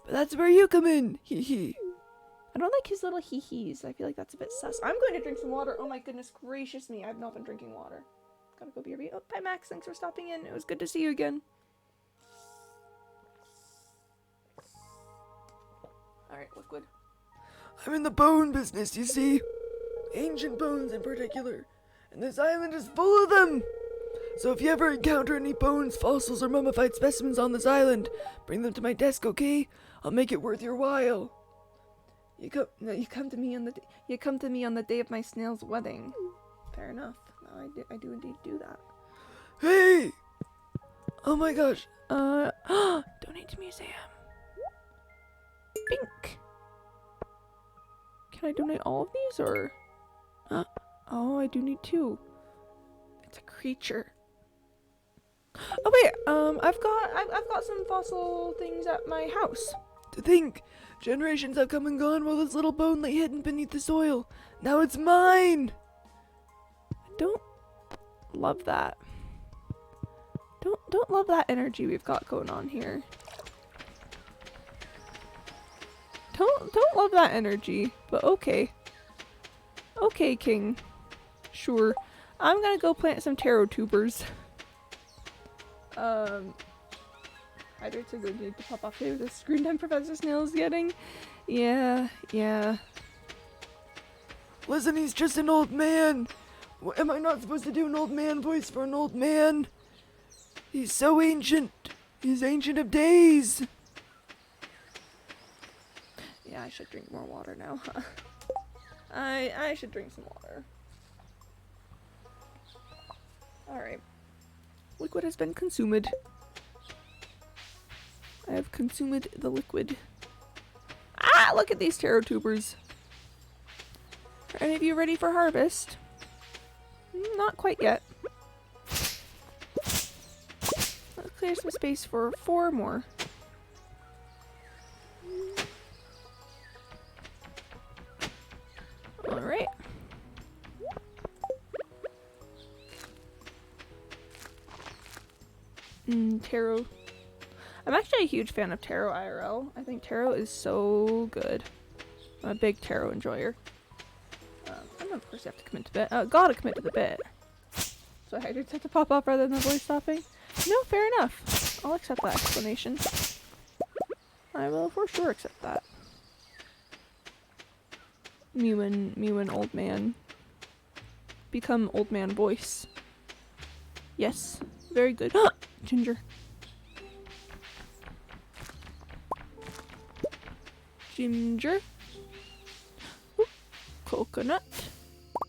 But that's where you come in, hee hee. I don't like his little hee-hees. I feel like that's a bit sus. I'm going to drink some water. Oh my goodness gracious me. I've not been drinking water. Gotta go BRB. Oh, bye Max. Thanks for stopping in. It was good to see you again. Alright, liquid. I'm in the bone business, you see. Ancient bones in particular. And this island is full of them. So if you ever encounter any bones, fossils, or mummified specimens on this island, bring them to my desk, okay? I'll make it worth your while. You come to me on the day of my snail's wedding. Fair enough. No, I do indeed do that. Hey! Oh my gosh. Donate to museum. Bink. Can I donate all of these or? Oh, I do need 2. It's a creature. Oh wait, I've got some fossil things at my house. To think, generations have come and gone while this little bone lay hidden beneath the soil. Now it's mine! I don't love that. Don't love that energy we've got going on here. Don't love that energy, but okay. Okay, King. Sure. I'm gonna go plant some taro tubers. Hydrates are going to need to pop off here. The screen time Professor Snail is getting. Yeah. Listen, he's just an old man. Am I not supposed to do an old man voice for an old man? He's so ancient. He's ancient of days. Yeah, I should drink more water now. I should drink some water. Alright. Liquid has been consumed. I have consumed the liquid. Ah, look at these taro tubers. Are any of you ready for harvest? Not quite yet. Let's clear some space for 4 more. Alright. taro. I'm actually a huge fan of taro IRL. I think taro is so good. I'm a big taro enjoyer. And of course you have to commit to the bit. Gotta commit to the bit. So hydrates have to pop up rather than the voice stopping. No, fair enough. I'll accept that explanation. I will for sure accept that. Mewin old man. Become old man voice. Yes. Very good. Ginger. Ginger. Ooh, coconut.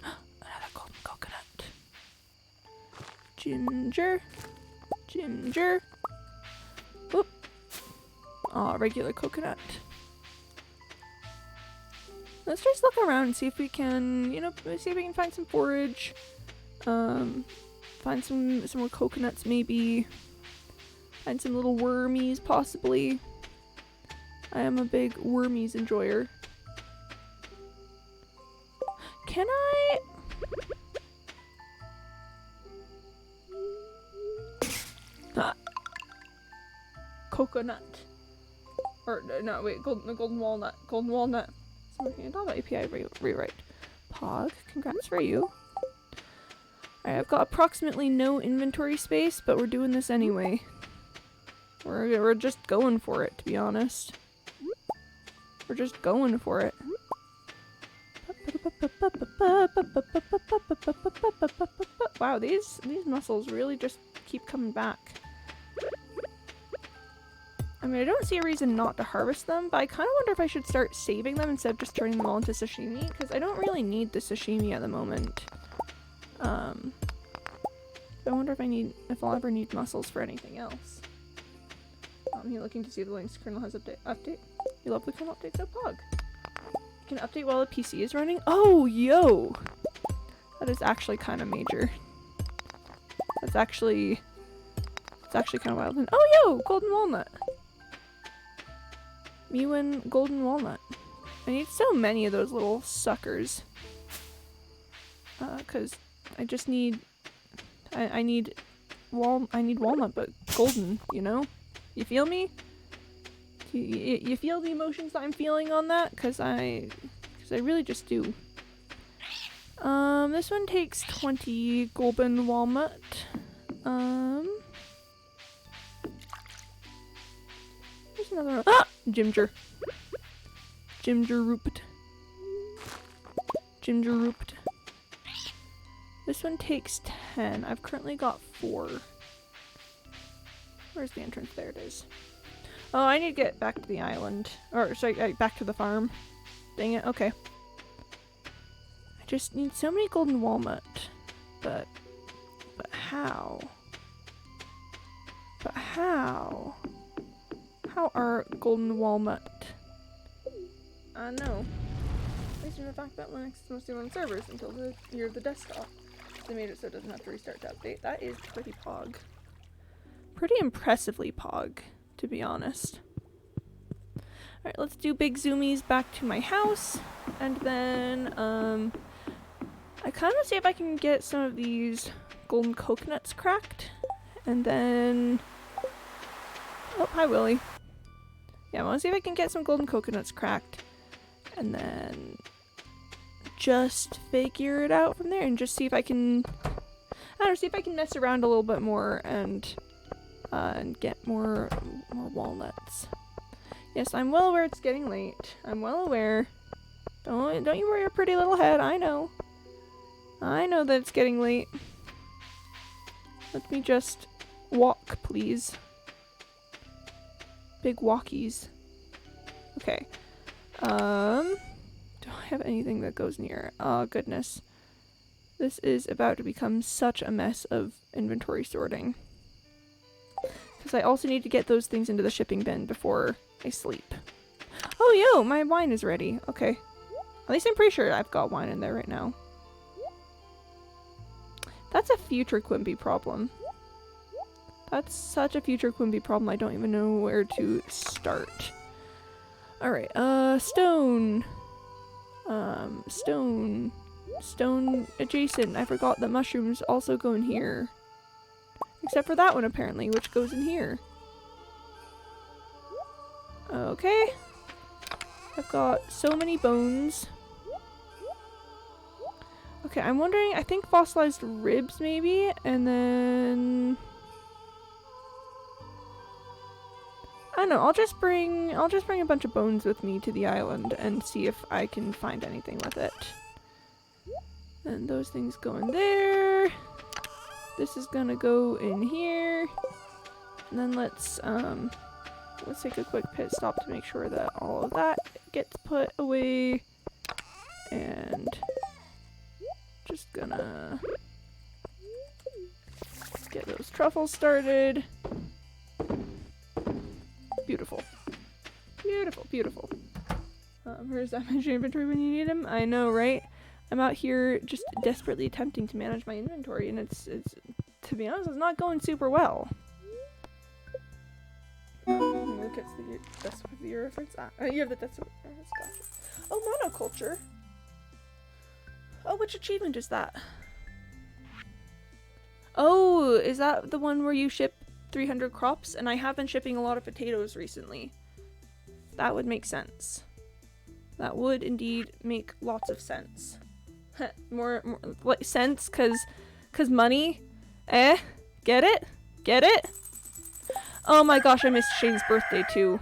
Another golden coconut. Ginger. Ginger. Whoop. Aw, regular coconut. Let's just look around and see if we can, you know, see if we can find some forage. Find some more coconuts maybe. Find some little wormies possibly. I am a big wormies enjoyer. Can I? Coconut. Or no, wait, golden walnut. Golden walnut. Something about API rewrite. Pog, congrats for you. Alright, I've got approximately no inventory space, but we're doing this anyway. We're just going for it, to be honest. We're just going for it. Wow, these mussels really just keep coming back. I mean, I don't see a reason not to harvest them, but I kind of wonder if I should start saving them instead of just turning them all into sashimi, because I don't really need the sashimi at the moment. I wonder if I'll ever need mussels for anything else. You're looking to see the links kernel has update. You love the kernel update, so pog. You can update while the PC is running. Oh, yo! That is actually kind of major. It's actually kind of wild. And oh, yo! Golden walnut! Mewin golden walnut. I need so many of those little suckers. Cause I just need... I need walnut, but golden, you know? You feel me? You feel the emotions that I'm feeling on that? Cause I really just do. This one takes 20 golden walnut. There's another one. Ah! Ginger. Ginger rooped. Ginger rooped. This one takes 10. I've currently got 4. Where's the entrance? There it is. Oh, I need to get back to the island. Or, sorry, back to the farm. Dang it, okay. I just need so many golden walnut. But how? But how? How are golden walnut? No. Based on the fact that Linux is mostly on servers until the year of the desktop. They made it so it doesn't have to restart to update. That is pretty pog. Pretty impressively pog, to be honest. Alright, let's do big zoomies back to my house. And then, I kind of want to see if I can get some of these golden coconuts cracked. And then... Oh, hi Willy. Yeah, I want to see if I can get some golden coconuts cracked. And then... just figure it out from there and just see if I can... I don't know, see if I can mess around a little bit more and get more walnuts. Yes, I'm well aware it's getting late. I'm well aware. Don't you worry your pretty little head. I know. I know that it's getting late. Let me just walk, please. Big walkies. Okay. Do I have anything that goes near? Oh, goodness. This is about to become such a mess of inventory sorting. Because I also need to get those things into the shipping bin before I sleep. Oh, yo, my wine is ready. Okay. At least I'm pretty sure I've got wine in there right now. That's a future Quimby problem. That's such a future Quimby problem, I don't even know where to start. Alright, stone. Stone adjacent. I forgot that mushrooms also go in here. Except for that one, apparently, which goes in here. Okay. I've got so many bones. Okay, I'm wondering, I think fossilized ribs, maybe? And then... I don't know, I'll just bring a bunch of bones with me to the island and see if I can find anything with it. And those things go in there. This is gonna go in here. And then let's take a quick pit stop to make sure that all of that gets put away. And just gonna get those truffles started. Beautiful. Beautiful, beautiful. Where's that manage your inventory when you need them? I know, right? I'm out here just desperately attempting to manage my inventory, and it's to be honest, it's not going super well. Look at the desk with the reference. You have the desk with the reference. Oh, monoculture. Oh, which achievement is that? Oh, is that the one where you ship 300 crops? And I have been shipping a lot of potatoes recently. That would make sense. That would indeed make lots of sense. more like sense, cause money. Eh? Get it? Get it? Oh my gosh, I missed Shane's birthday too.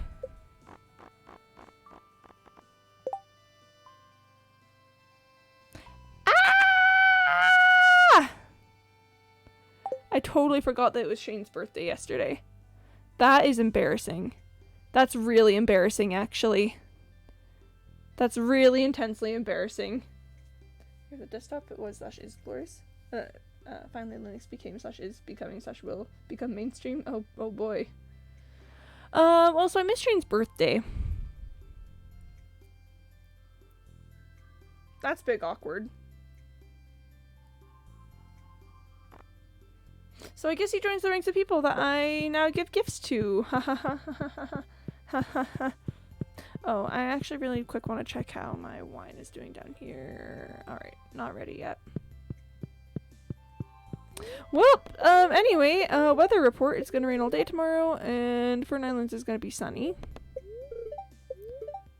Ah! I totally forgot that it was Shane's birthday yesterday. That is embarrassing. That's really embarrassing, actually. That's really intensely embarrassing. Here's the desktop. It was / is glorious. Finally Linux became / is becoming / will become mainstream. Oh boy. Well, so I missed Shane's birthday. That's big awkward. So I guess he joins the ranks of people that I now give gifts to. Ha ha ha ha ha ha ha ha. Oh, I actually really quick want to check how my wine is doing down here. Alright, not ready yet. Well, anyway, weather report, it's gonna rain all day tomorrow, and Fern Islands is gonna be sunny.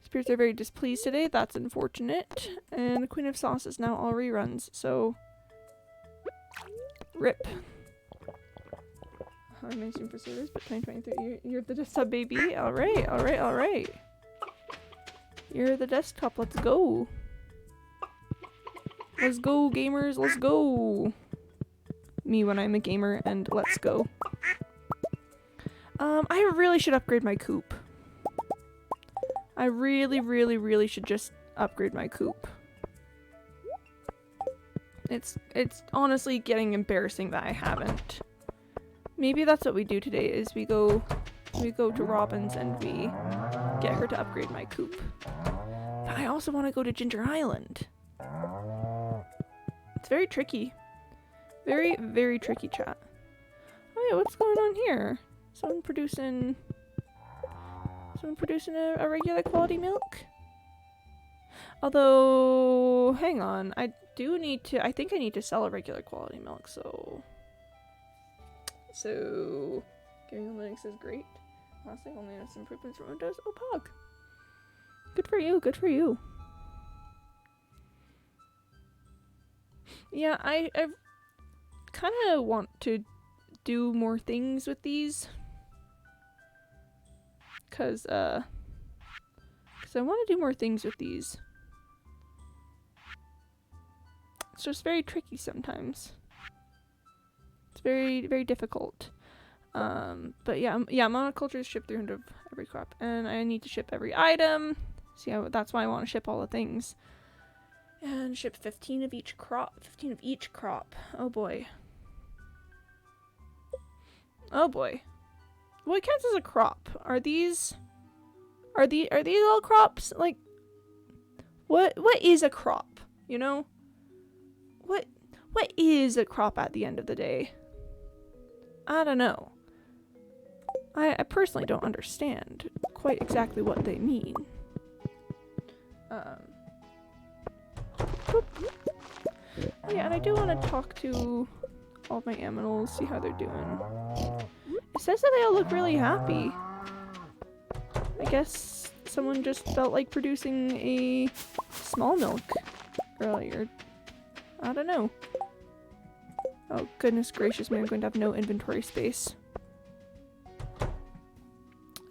Spirits are very displeased today, that's unfortunate. And the Queen of Sauce is now all reruns, so... RIP. I'm mainstream for service, but 2023, you're the desktop baby. Alright, alright, alright. You're the desktop, let's go. Let's go, gamers, let's go. Me when I'm a gamer, and let's go. I really should upgrade my coop. I really should just upgrade my coop. It's honestly getting embarrassing that I haven't. Maybe that's what we do today, is we go to Robin's and we get her to upgrade my coop. But I also want to go to Ginger Island. It's very tricky. Very tricky, chat. Oh yeah, what's going on here? Someone producing a regular quality milk? Although, hang on, I think I need to sell a regular quality milk, so giving Linux is great. Honestly, only has improvements for Windows. Oh, Pog. Good for you, good for you. Yeah, I kind of want to do more things with these. Cause I want to do more things with these. It's just very tricky sometimes. It's very difficult. But yeah, monocultures ship 300 of every crop, and I need to ship every item. So yeah, that's why I want to ship all the things. And ship 15 of each crop. 15 of each crop. Oh boy. Oh boy. What counts as a crop? Are these all crops? Like, what is a crop? You know? What is a crop at the end of the day? I don't know. I personally don't understand quite exactly what they mean. Oh yeah, and I do want to talk to all of my aminals, see how they're doing. It says that they all look really happy. I guess someone just felt like producing a small milk earlier. I don't know. Oh goodness gracious me, I'm going to have no inventory space.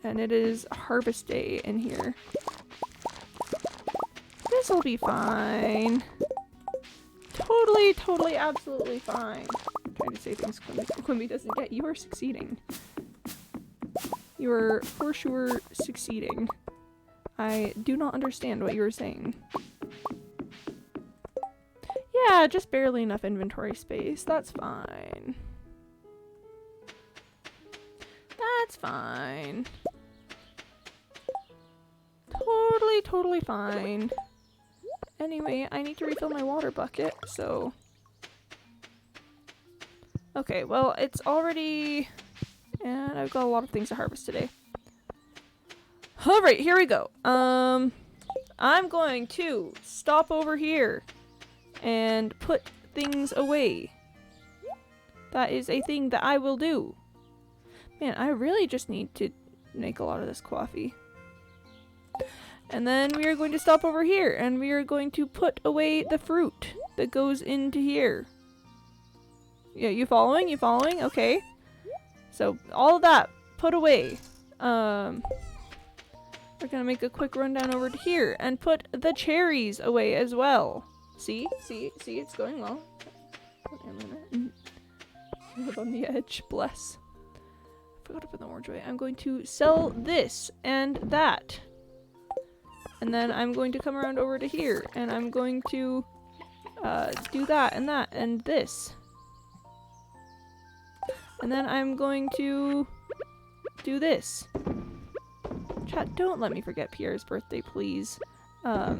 And it is harvest day in here. This'll be fine. Totally, absolutely fine. I'm trying to say things Quimby doesn't get. You are succeeding. You are for sure succeeding. I do not understand what you were saying. Yeah, just barely enough inventory space. That's fine. That's fine. Totally fine. Anyway, I need to refill my water bucket, so... Okay, well, it's already... And I've got a lot of things to harvest today. Alright, here we go. I'm going to stop over here and put things away. That is a thing that I will do. Man, I really just need to make a lot of this coffee. And then we are going to stop over here and we are going to put away the fruit that goes into here. Yeah, you following? You following? Okay. So all of that put away. We're gonna make a quick rundown over to here and put the cherries away as well. See, it's going well. Live on the edge, bless. I forgot to put the orange away. I'm going to sell this and that. And then I'm going to come around over to here and I'm going to do that and this. And then I'm going to do this. Chat, don't let me forget Pierre's birthday, please. I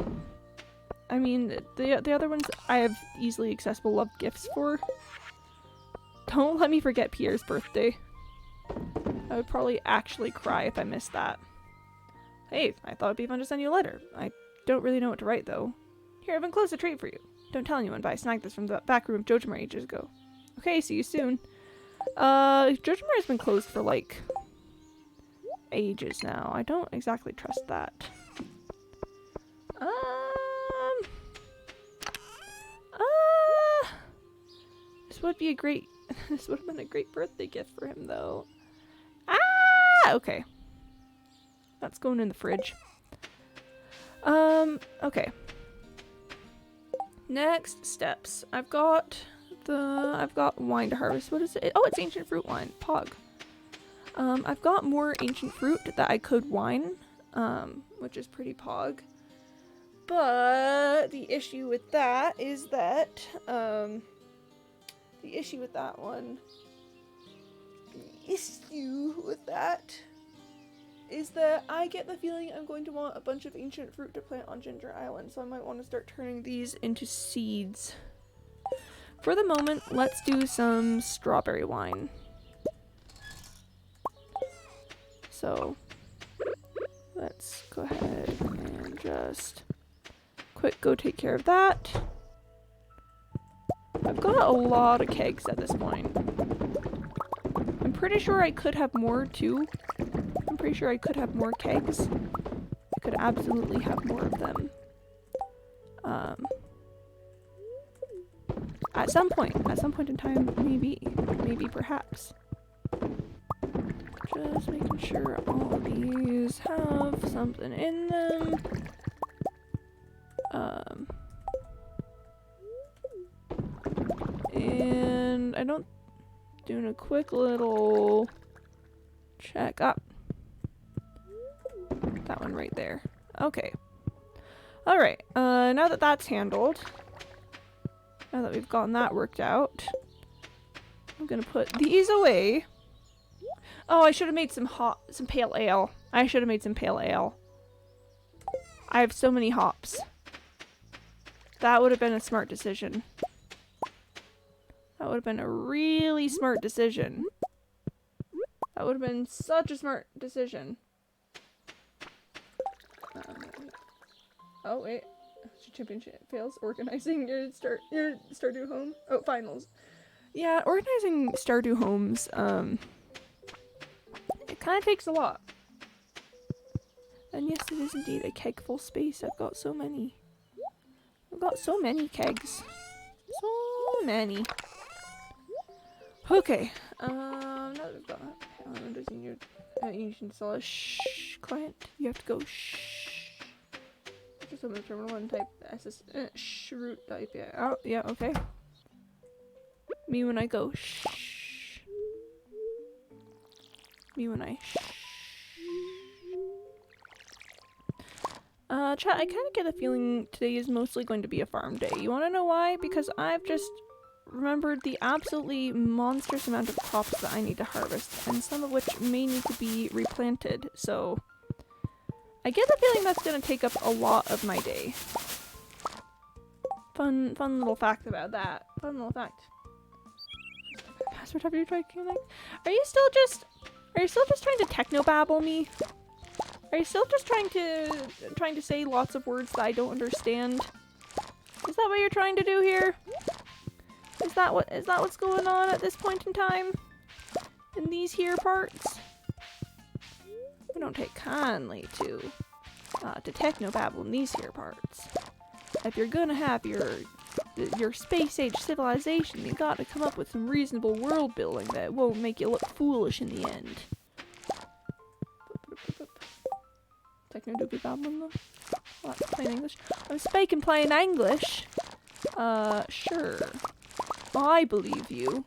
mean, the other ones I have easily accessible love gifts for. Don't let me forget Pierre's birthday. I would probably actually cry if I missed that. Hey, I thought it'd be fun to send you a letter. I don't really know what to write, though. Here, I've enclosed a trait for you. Don't tell anyone, but I snagged this from the back room of Jojimar ages ago. Okay, see you soon. Jojimar has been closed for, like, ages now. I don't exactly trust that. This would be a great... This would have been a great birthday gift for him, though. Ah! Okay. That's going in the fridge. Okay. Next steps. I've got wine to harvest. What is it? Oh, it's ancient fruit wine. Pog. I've got more ancient fruit that I could wine, which is pretty pog. But the issue with that is that, the issue with that is that I get the feeling I'm going to want a bunch of ancient fruit to plant on Ginger Island, so I might want to start turning these into seeds. For the moment, let's do some strawberry wine. So, let's go ahead and just quick go take care of that. I've got a lot of kegs at this point. I'm pretty sure I could have more too. I'm pretty sure I could have more kegs. I could absolutely have more of them. At some point in time, maybe perhaps. Just making sure all of these have something in them. And I don't... Doing a quick little check up. That one right there. Okay. Alright, now that that's handled, now that we've gotten that worked out, I'm gonna put these away. Oh, I should have made some pale ale. I should have made some pale ale. I have so many hops. That would have been a smart decision. That would have been a really smart decision. That would have been such a smart decision. Oh wait, championship fails. Organizing your Stardew home. Oh, finals. Yeah, organizing Stardew homes, it kind of takes a lot. And yes, it is indeed a keg full space. I've got so many. I've got so many kegs. So many. Okay. Now that we've got that, you should install a shh client. You have to go shh. Just open the terminal and type sh root type. Yeah. Oh, yeah. Okay. Me when I go shh. Me when I shh. Chat, I kind of get a feeling today is mostly going to be a farm day. You want to know why? Because I've just remembered the absolutely monstrous amount of crops that I need to harvest, and some of which may need to be replanted, so I get the feeling that's going to take up a lot of my day. Fun little fact about that. Fun little fact. Password, have you tried connect? Are you still just trying to technobabble me? Are you still just trying to say lots of words that I don't understand? Is that what you're trying to do here? Is that what's going on at this point in time? In these here parts? We don't take kindly to technobabble in these here parts. If you're gonna have your space age civilization, you gotta come up with some reasonable world building that won't make you look foolish in the end. Techno-doopy babbling though. Oh, that's plain English. I'm speaking plain English. Sure. I believe you.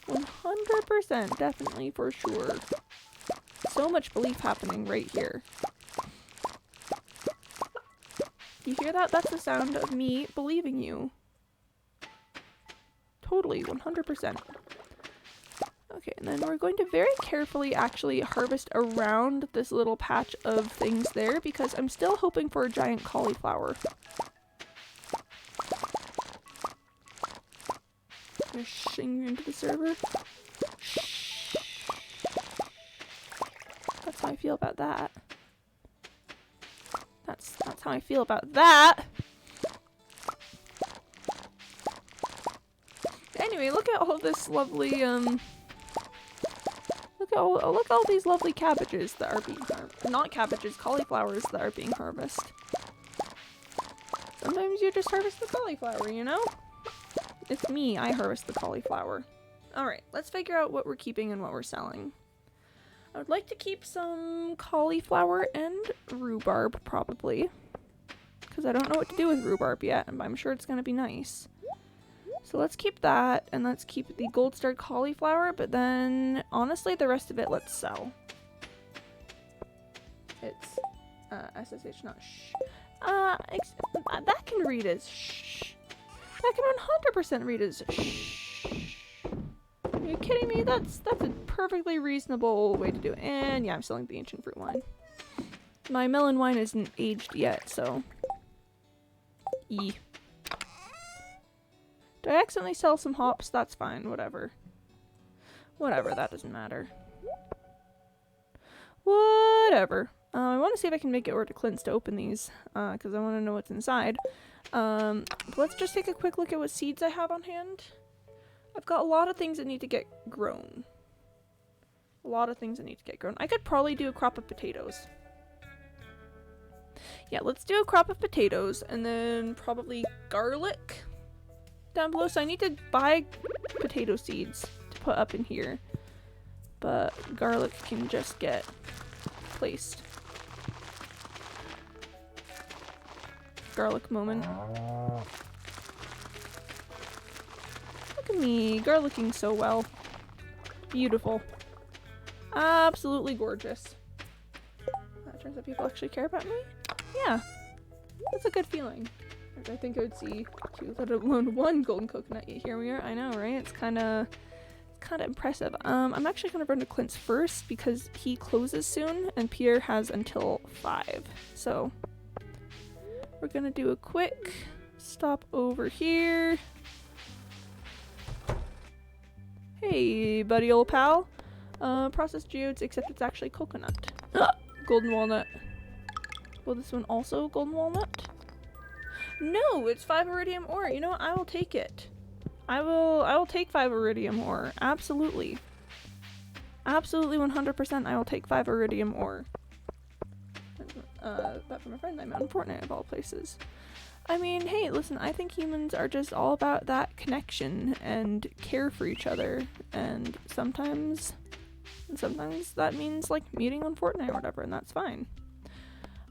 100%, definitely, for sure. So much belief happening right here. You hear that? That's the sound of me believing you. Totally, 100%. Okay, and then we're going to very carefully actually harvest around this little patch of things there because I'm still hoping for a giant cauliflower. I'm shing you into the server. Shh. That's how I feel about that. That's how I feel about that. Anyway, look at all this lovely look at all these lovely cabbages that are being harvested. Not cabbages, cauliflowers that are being harvested. Sometimes you just harvest the cauliflower, you know? It's me, I harvest the cauliflower. Alright, let's figure out what we're keeping and what we're selling. I would like to keep some cauliflower and rhubarb, probably. Because I don't know what to do with rhubarb yet, and I'm sure it's going to be nice. So let's keep that, and let's keep the gold star cauliflower, but then, honestly, the rest of it, let's sell. It's, SSH, not shh. That can read as shh. That can 100% read as shh. Are you kidding me? That's a perfectly reasonable way to do it. And yeah, I'm selling the ancient fruit wine. My melon wine isn't aged yet, so. E. Did I accidentally sell some hops? That's fine, whatever. Whatever, that doesn't matter. Whatever. I want to see if I can make it over to Clint's to open these, because I want to know what's inside. Let's just take a quick look at what seeds I have on hand. I've got a lot of things that need to get grown. I could probably do a crop of potatoes. Yeah, let's do a crop of potatoes, and then probably garlic down below. So I need to buy potato seeds to put up in here, but garlic can just get placed. Garlic moment. Look at me garlicking so well. Beautiful. Absolutely gorgeous. That turns out people actually care about me. Yeah, that's a good feeling. I think I would see two, let alone one golden coconut. Yet here we are. I know, right? It's kind of impressive. I'm actually gonna run to Clint's first because he closes soon, and Pierre has until 5. So we're gonna do a quick stop over here. Hey, buddy, old pal. Processed geodes, except it's actually coconut. Golden walnut. Will this one also golden walnut? No, it's 5 iridium ore. You know what? I will take it. I will take 5 iridium ore. Absolutely. Absolutely 100% I will take 5 iridium ore. That from a friend I met on Fortnite of all places. I mean, hey, listen, I think humans are just all about that connection and care for each other, and sometimes that means like meeting on Fortnite or whatever, and that's fine.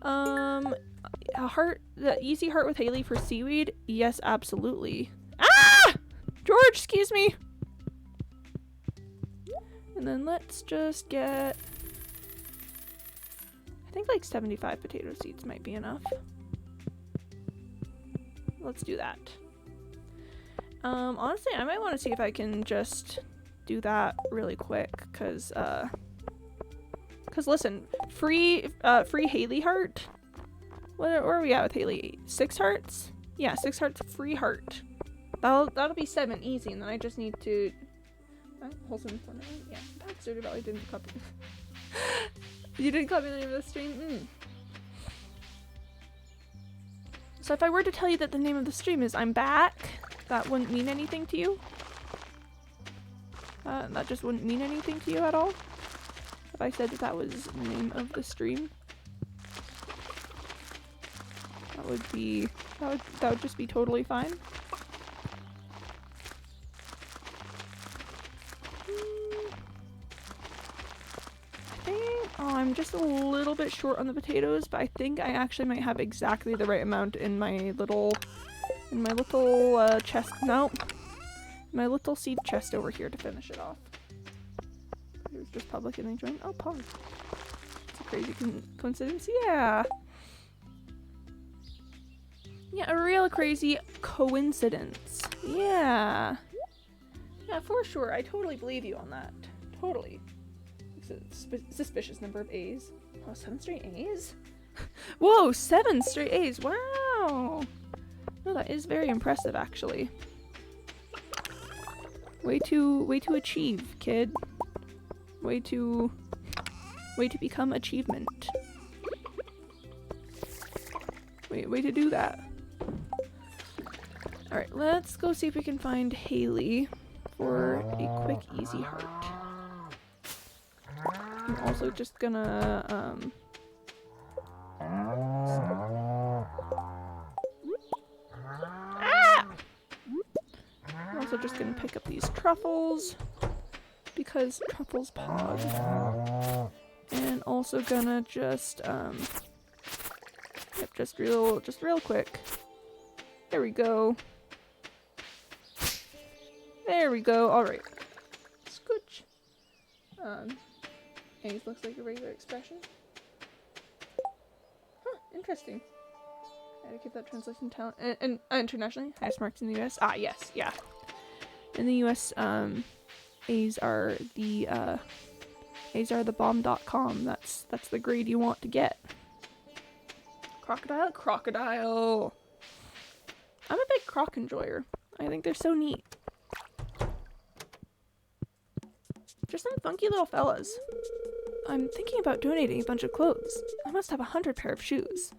The easy heart with Haley for seaweed? Yes, absolutely. Ah! George, excuse me! And then let's just get, I think like 75 potato seeds might be enough. Let's do that. Honestly, I might want to see if I can just do that really quick, cause listen, free Haley heart. Where are we at with Haley? 6 hearts? Yeah, 6 hearts, free heart. That'll be 7 easy, and then I just need to. Wholesome corner. Yeah, that Stardew Valley didn't copy. You didn't copy the name of the stream. So if I were to tell you that the name of the stream is I'm back, that wouldn't mean anything to you? That just wouldn't mean anything to you at all? If I said that that was the name of the stream? That would just be totally fine. I'm just a little bit short on the potatoes, but I think I actually might have exactly the right amount in my little chest. No, my little seed chest over here to finish it off. It was just public and they joined. Oh, pog. It's a crazy coincidence. Yeah. Yeah, a real crazy coincidence. Yeah. Yeah, for sure. I totally believe you on that. Totally. Suspicious number of A's. Oh, 7 straight A's? Whoa, 7 straight A's. Wow. No, that is very impressive, actually. Way to achieve, kid. Way to become achievement. Way to do that. Alright, let's go see if we can find Haley for a quick, easy heart. I'm also just gonna, I'm also just gonna pick up these truffles, because truffles pog. And also gonna just, yep, just real quick. There we go. There we go, alright. Scooch. A's looks like a regular expression. Huh, interesting. I gotta keep that translation talent. And internationally, highest marks in the US. Ah, yes, yeah. In the US, A's are the bomb.com. That's the grade you want to get. Crocodile. I'm a big croc enjoyer. I think they're so neat. Just some funky little fellas. I'm thinking about donating a bunch of clothes. I must have 100 pair of shoes.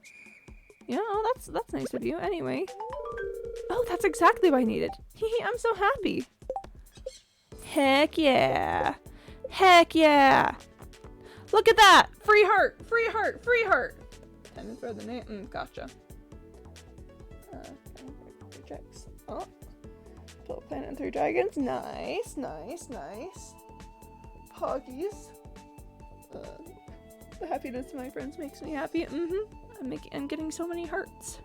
Yeah, oh, that's nice of you. Anyway. Oh, that's exactly what I needed. I'm so happy. Heck yeah. Heck yeah. Look at that. Free heart. Free heart. Free heart. 10 for the name. Gotcha. Checks. Oh. Little planet and 3 dragons. Nice. Poggies. The happiness of my friends makes me happy. I'm getting so many hearts.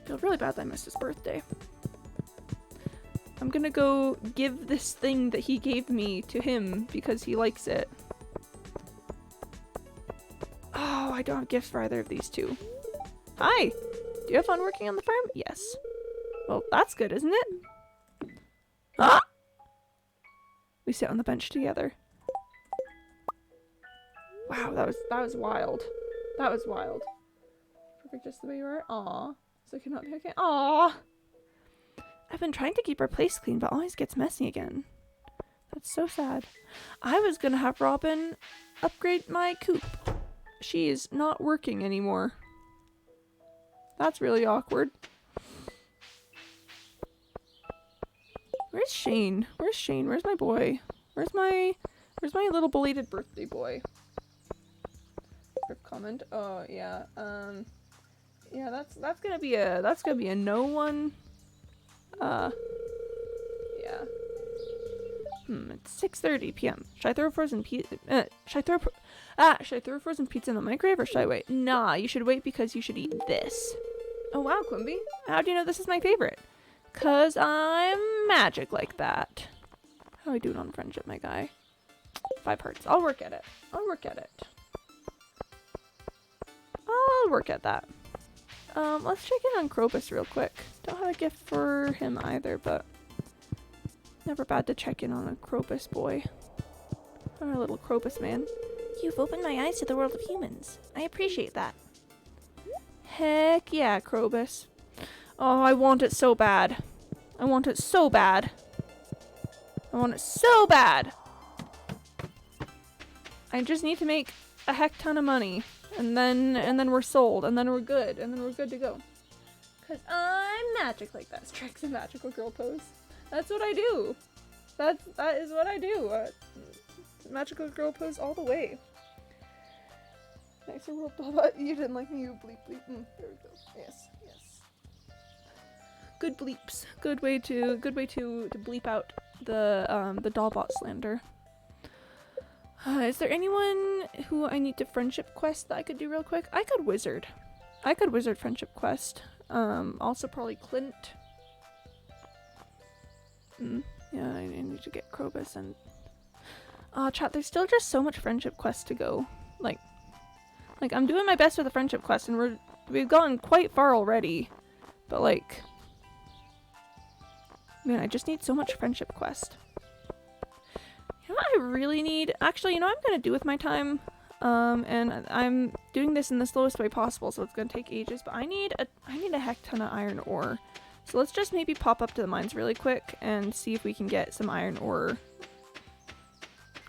Feel really bad that I missed his birthday. I'm gonna go give this thing that he gave me to him because he likes it. Oh, I don't have gifts for either of these two. Hi! Do you have fun working on the farm? Yes. Well, that's good, isn't it? Ah! We sit on the bench together. Wow, that was wild. That was wild. Perfect just the way you are. Aw. So it cannot be okay. Aw. I've been trying to keep our place clean, but always gets messy again. That's so sad. I was gonna have Robin upgrade my coop. She is not working anymore. That's really awkward. Where's Shane? Where's Shane? Where's my boy? Where's my little belated birthday boy? Rip comment. Oh yeah. Yeah, that's gonna be a no one. Yeah. It's 6:30 p.m. Should I throw frozen pizza? Should I throw frozen pizza in the microwave or should I wait? Nah, you should wait because you should eat this. Oh wow, Quimby. How do you know this is my favorite? 'Cause I'm magic like that. How are we doing on friendship, my guy? 5 hearts. I'll work at it. I'll work at it. I'll work at that. Let's check in on Krobus real quick. Don't have a gift for him either, but never bad to check in on a Krobus boy. Our little Krobus man. You've opened my eyes to the world of humans. I appreciate that. Heck yeah, Krobus. Oh, I want it so bad. I want it so bad. I want it so bad. I just need to make a heck ton of money. And then we're sold. And then we're good. And then we're good to go. 'Cause I'm magic like that. Strikes a magical girl pose. That's what I do. That is what I do. Magical girl pose all the way. Nicer world, blah blah. You didn't like me, you bleep bleep. There we go. Yes, yes. Good bleeps. Good way to bleep out the Dollbot slander. Is there anyone who I need to friendship quest that I could do real quick? I could wizard friendship quest. Also probably Clint. Yeah, I need to get Krobus and chat, there's still just so much friendship quest to go. Like I'm doing my best with the friendship quest and we've gotten quite far already. But like, man, I just need so much friendship quest. You know what I really need? Actually, you know what I'm gonna do with my time? And I'm doing this in the slowest way possible, so it's gonna take ages, but I need a heck ton of iron ore. So let's just maybe pop up to the mines really quick and see if we can get some iron ore.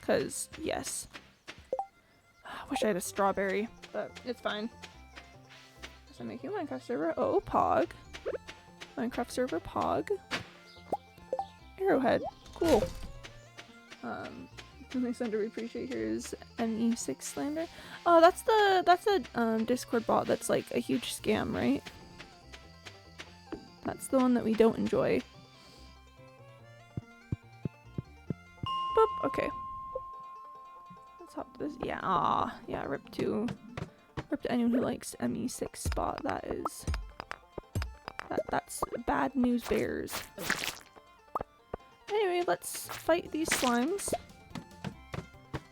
'Cause yes. I wish I had a strawberry, but it's fine. So I'm making a Minecraft server. Oh, Pog. Minecraft server Pog. Arrowhead. Cool. Only sender we appreciate here is ME6 slander. Oh, that's a Discord bot that's like a huge scam, right? That's the one that we don't enjoy. Boop. Okay. Let's hop to this. Yeah. Yeah. Rip to anyone who likes ME6 spot. That's bad news bears. Anyway, let's fight these slimes.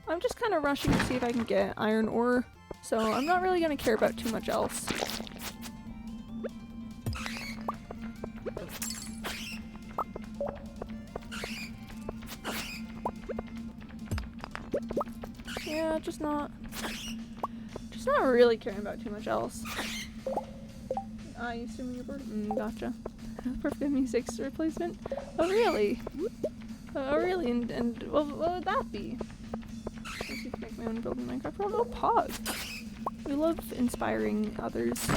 I'm just kind of rushing to see if I can get iron ore, so I'm not really going to care about too much else. Yeah, just not really caring about too much else. You assume you're bored? Gotcha. Perfect M6 replacement? Oh really? Oh really? And what would that be? I need to make my own build in Minecraft world. Oh, Pog! We love inspiring others.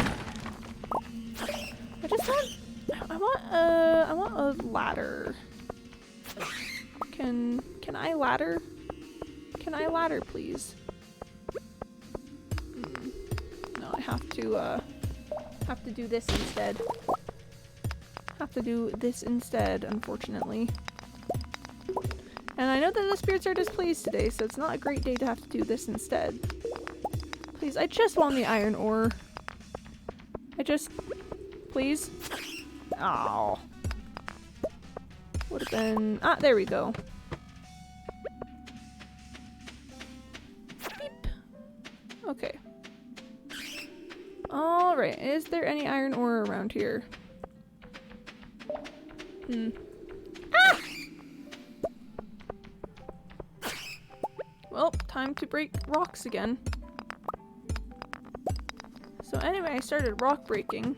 I want a ladder. Can I ladder? Can I ladder, please? No, I have to do this instead. Have to do this instead, unfortunately. And I know that the spirits are displeased today, so it's not a great day to have to do this instead. Please, I just want the iron ore. Please? Oh. Would have been, there we go. Beep. Okay. Alright, is there any iron ore around here? Well, time to break rocks again. So anyway, I started rock breaking.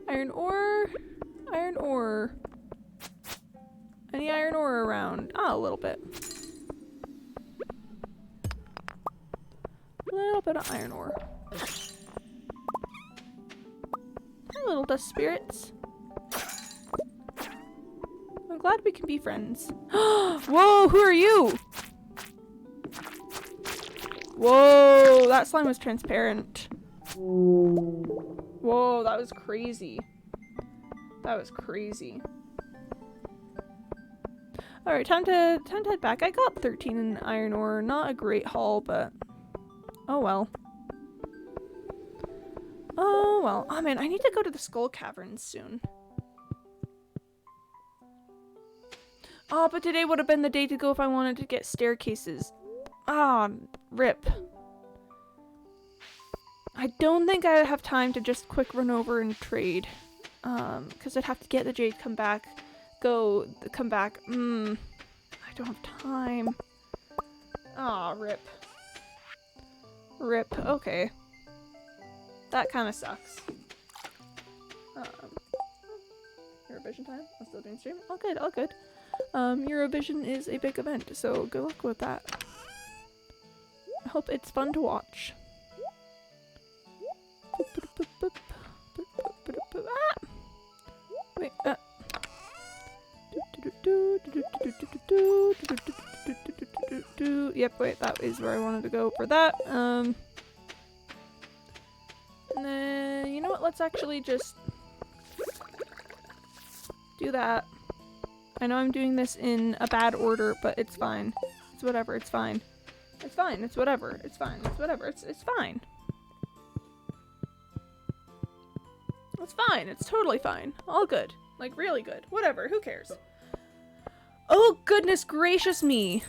Iron ore. Iron ore. Any iron ore around? A little bit. A little bit of iron ore. Hi, little dust spirits. glad we can be friends. Whoa, who are you? Whoa, that slime was transparent. Whoa, that was crazy. That was crazy. Alright, time to head back. I got 13 in iron ore. Not a great haul, but oh well. Oh well. Oh man, I need to go to the skull caverns soon. Oh, but today would have been the day to go if I wanted to get staircases. Ah, rip. I don't think I have time to just quick run over and trade. Because I'd have to get the jade, come back. Come back. I don't have time. Aw, rip. Rip, okay. That kind of sucks. Eurovision time? I'm still doing stream? All good, all good. Eurovision is a big event, so good luck with that. I hope it's fun to watch. Ah! Wait, Yep, wait, that is where I wanted to go for that. And then, you know what, let's actually just do that. I know I'm doing this in a bad order, but it's fine. It's whatever, it's fine. It's fine, it's whatever, it's fine, it's whatever, it's fine. It's fine, it's totally fine. All good. Like, really good. Whatever, who cares? Oh, goodness gracious me.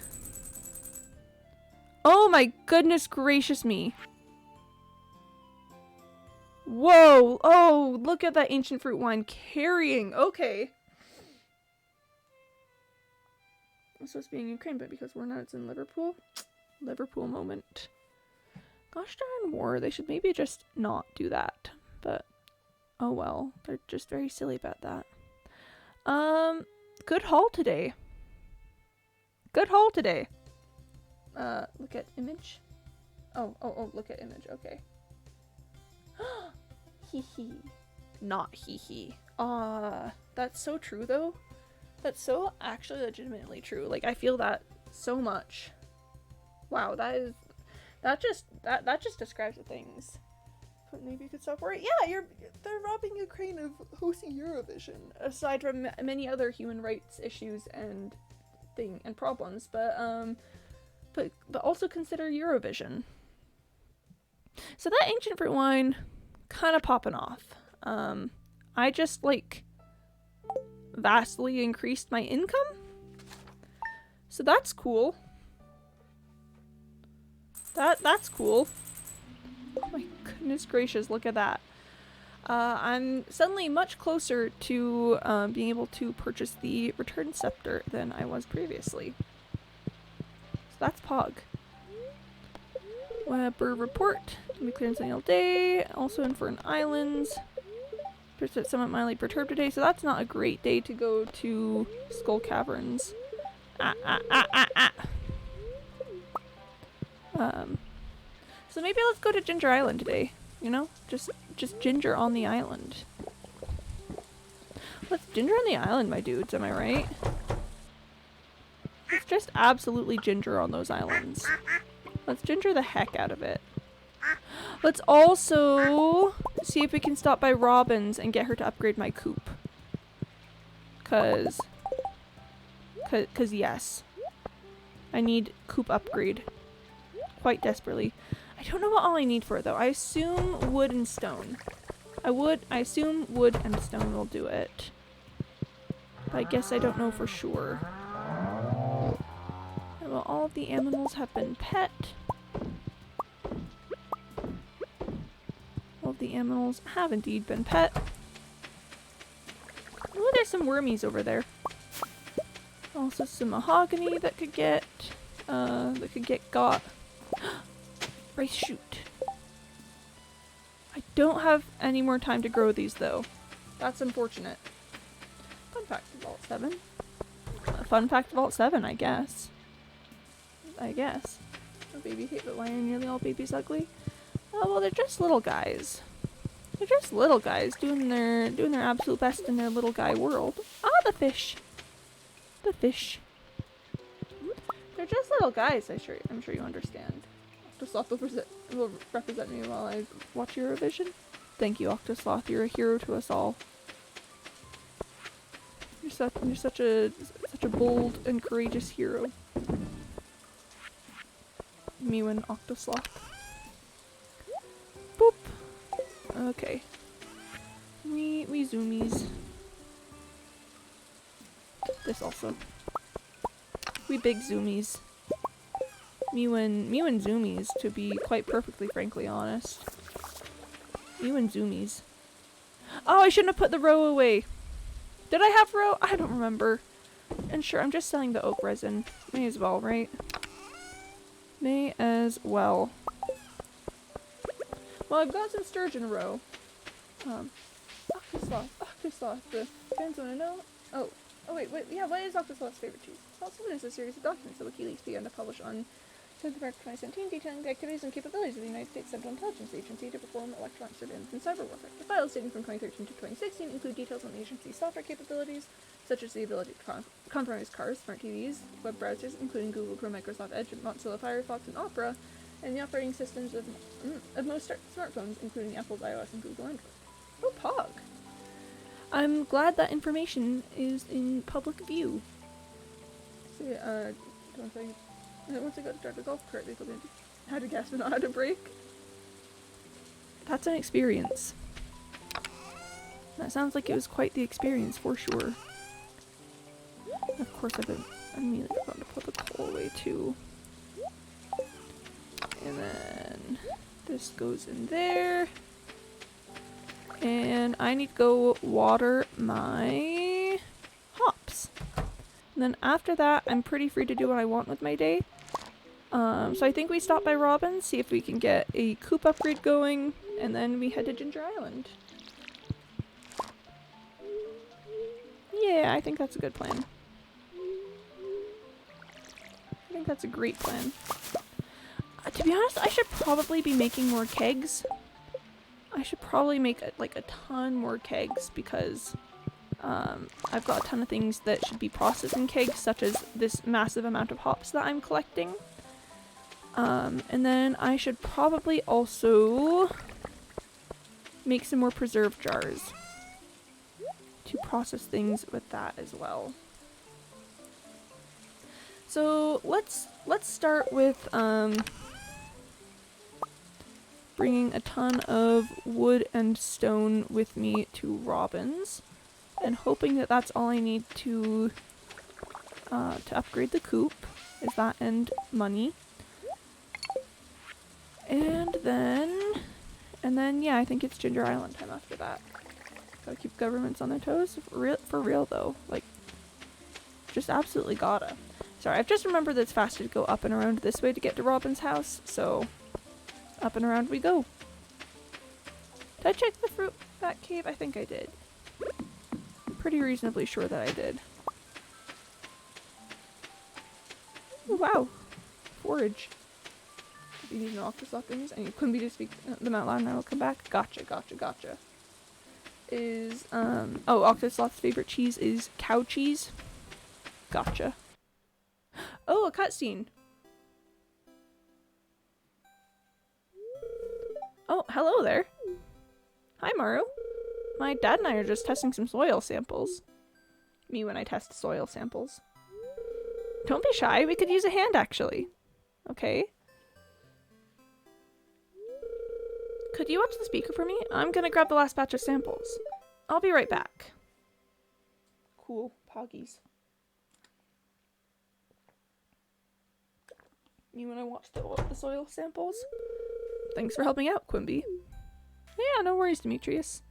Oh my goodness gracious me. Whoa, oh, look at that ancient fruit wine carrying. Okay. I'm supposed to be in Ukraine, but because we're not, it's in Liverpool. Liverpool moment. Gosh darn war, they should maybe just not do that. But, oh well, they're just very silly about that. Good haul today. Good haul today. Look at image. Oh, look at image, okay. Hee hee. Not hee hee. That's so true though. That's so actually legitimately true. Like, I feel that so much. Wow, that just describes the things. But maybe you could stop worrying. Yeah, they're robbing Ukraine of hosting Eurovision, aside from many other human rights issues and problems. But also consider Eurovision. So that ancient fruit wine, kind of popping off. I just like vastly increased my income, so that's cool. That's cool. Oh my goodness gracious, look at that. I'm suddenly much closer to being able to purchase the return scepter than I was previously. So that's Pog. Bird report. Can be cleared all day. Also in for an islands. It's somewhat mildly perturbed today, so that's not a great day to go to Skull Caverns. So maybe let's go to Ginger Island today. You know, just ginger on the island. Let's ginger on the island, my dudes. Am I right? Let's just absolutely ginger on those islands. Let's ginger the heck out of it. Let's also see if we can stop by Robin's and get her to upgrade my coop. Cause yes. I need coop upgrade. Quite desperately. I don't know what all I need for it though. I assume wood and stone. I assume wood and stone will do it. But I guess I don't know for sure. Well, all of the animals have been pet. All of the animals have indeed been pet. Oh, there's some wormies over there. Also some mahogany that could get got. Rice shoot. I don't have any more time to grow these though. That's unfortunate. Fun fact of Vault 7. Fun fact of Vault 7, I guess. Oh, baby hate, but why are nearly all babies ugly? Oh, well, they're just little guys. They're just little guys doing their absolute best in their little guy world. Ah, the fish. The fish. They're just little guys, I'm sure you understand. Octosloth will represent me while I watch Eurovision. Thank you, Octosloth. You're a hero to us all. You're such a bold and courageous hero. Mewin Octosloth. Boop. Okay. We zoomies. This also. We big zoomies. Mewin zoomies, to be quite perfectly frankly honest. Mewin zoomies. Oh, I shouldn't have put the row away. Did I have row? I don't remember. And sure, I'm just selling the oak resin. May as well, right? May as well. Well, I've got some sturgeon roe. Octosloth, the fans want to know. Oh wait, yeah, what is Octosloth's favorite cheese? Saltzman is a series of documents that WikiLeaks began to publish on 10th of March 2017, detailing the activities and capabilities of the United States Central Intelligence Agency to perform electronic surveillance and cyber warfare. The files dating from 2013 to 2016 include details on the agency's software capabilities, such as the ability to compromise cars, smart TVs, web browsers, including Google Chrome, Microsoft Edge, Mozilla Firefox, and Opera, and the operating systems of most smartphones, including Apple's iOS and Google Android. Oh, Pog! I'm glad that information is in public view. See, once I got to drive a golf cart, they told me how to gas but not how to brake. That's an experience. That sounds like it was quite the experience for sure. Of course, I'm immediately going to put the coal away too. And then this goes in there. And I need to go water my hops. And then after that, I'm pretty free to do what I want with my day. So I think we stop by Robin's, see if we can get a coop upgrade going, and then we head to Ginger Island. Yeah, I think that's a good plan. I think that's a great plan. To be honest, I should probably be making more kegs. I should probably make like a ton more kegs because I've got a ton of things that should be processed in kegs, such as this massive amount of hops that I'm collecting. And then I should probably also make some more preserve jars to process things with that as well. So let's start with bringing a ton of wood and stone with me to Robin's, and hoping that that's all I need to upgrade the coop, is that and money. And then yeah, I think it's Ginger Island time after that. Gotta keep governments on their toes. For real though, like, just absolutely gotta. Sorry, I've just remembered that it's faster to go up and around this way to get to Robin's house, so up and around we go. Did I check the fruit bat cave? I think I did. I'm pretty reasonably sure that I did. Oh, wow. Forage. You need an Octosloth things? I need Quimby to speak them out loud and I will come back. Gotcha. Is, oh, Octosloth's favorite cheese is cow cheese. Gotcha. Oh, a cutscene. Oh, hello there. Hi, Maru. My dad and I are just testing some soil samples. Me when I test soil samples. Don't be shy, we could use a hand actually. Okay. Could you watch the speaker for me? I'm gonna grab the last batch of samples. I'll be right back. Cool. Poggies. You wanna watch the soil samples? Thanks for helping out, Quimby. Yeah, no worries, Demetrius.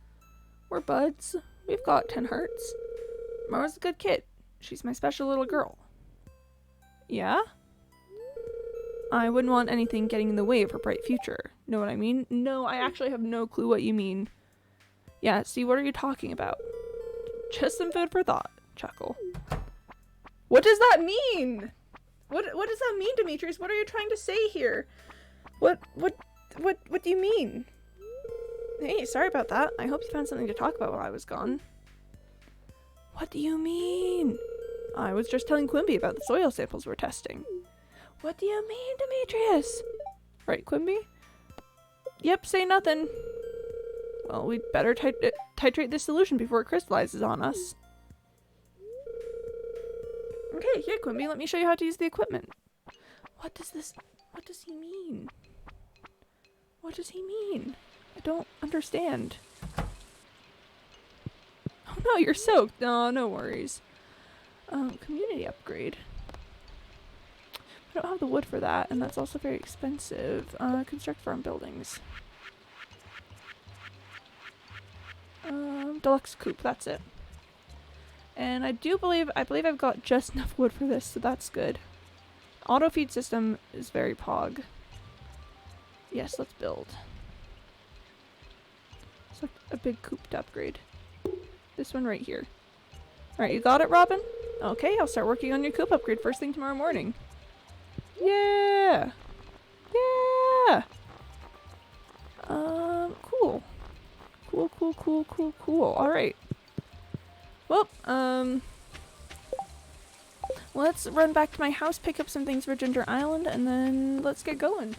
We're buds. We've got 10 hearts. Mara's a good kid. She's my special little girl. Yeah? I wouldn't want anything getting in the way of her bright future. Know what I mean? No, I actually have no clue what you mean. Yeah, see, what are you talking about? Just some food for thought. Chuckle. What does that mean? What does that mean, Demetrius? What are you trying to say here? What do you mean? Hey, sorry about that. I hope you found something to talk about while I was gone. What do you mean? I was just telling Quimby about the soil samples we're testing. What do you mean, Demetrius? Right, Quimby? Yep, say nothing. Well, we'd better titrate this solution before it crystallizes on us. Okay, here, Quimby, let me show you how to use the equipment. What does he mean? What does he mean? I don't understand. Oh no, you're soaked. No, no worries. Community upgrade. I don't have the wood for that, and that's also very expensive. Construct farm buildings. Deluxe coop, that's it. And I believe I've got just enough wood for this, so that's good. Auto feed system is very pog. Yes, let's build. It's like a big coop to upgrade. This one right here. Alright, you got it, Robin? Okay, I'll start working on your coop upgrade first thing tomorrow morning. Yeah! Yeah! Cool. Cool. Alright. Well, let's run back to my house, pick up some things for Ginger Island, and then let's get going.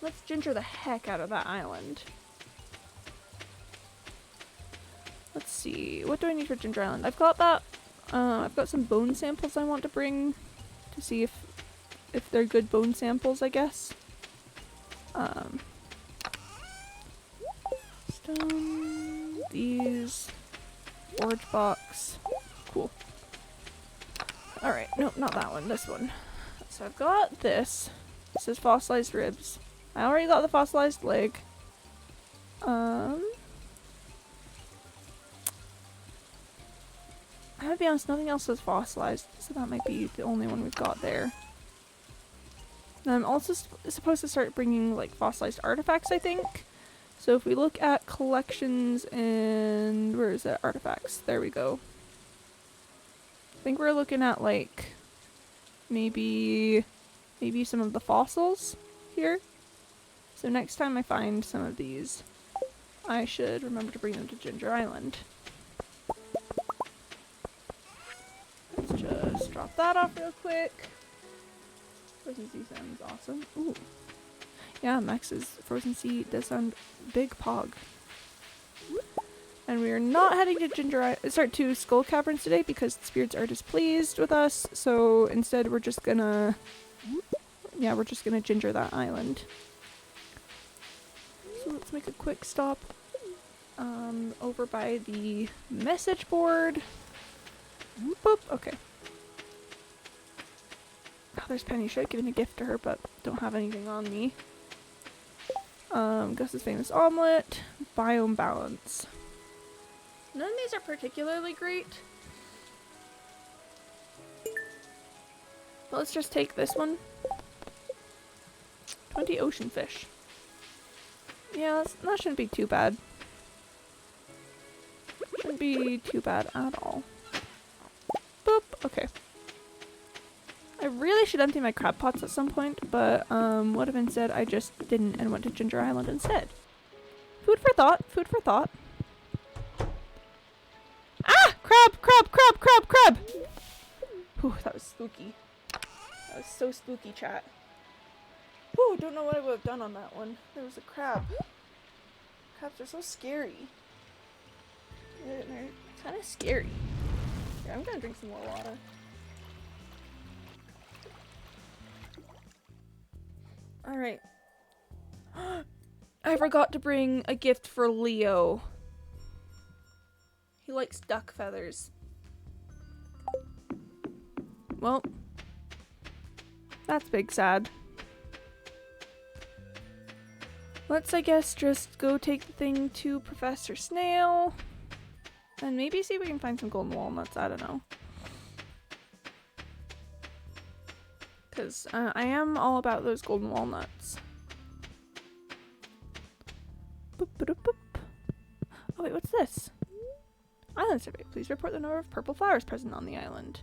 Let's ginger the heck out of that island. Let's see, what do I need for Ginger Island? I've got that, I've got some bone samples I want to bring to see if they're good bone samples, I guess. Stone, these, forage box, cool. Alright, nope, not that one, this one. So I've got this. This is fossilized ribs. I already got the fossilized leg. I gotta be honest, nothing else is fossilized, so that might be the only one we've got there. And I'm also supposed to start bringing like fossilized artifacts, I think. So if we look at collections and where is that? Artifacts. There we go. I think we're looking at like maybe some of the fossils here. So next time I find some of these, I should remember to bring them to Ginger Island. Let's just drop that off real quick. Frozen sea sounds awesome. Ooh. Yeah, Max's frozen sea does sound big pog. And we are not heading to to Skull Caverns today because the spirits are displeased with us. So instead we're just gonna ginger that island. So let's make a quick stop over by the message board. Boop, okay. Oh, there's Penny. Should have given a gift to her, but don't have anything on me. Gus's famous omelet. Biome balance. None of these are particularly great. But let's just take this one. 20 ocean fish. Yeah, that shouldn't be too bad. Shouldn't be too bad at all. Boop. Okay. I really should empty my crab pots at some point, but would have been said I just didn't and went to Ginger Island instead. Food for thought. Food for thought. Ah! Crab! Whew, that was spooky. That was so spooky, chat. Whew, don't know what I would have done on that one. There was a crab. Crabs are so scary. They're kind of scary. Yeah, I'm gonna drink some more water. Alright. I forgot to bring a gift for Leo. He likes duck feathers. Well, that's big sad. Let's, I guess, just go take the thing to Professor Snail. And maybe see if we can find some golden walnuts, I don't know. Because I am all about those golden walnuts. Boop, boop, boop. Oh wait, what's this? Island survey. Please report the number of purple flowers present on the island.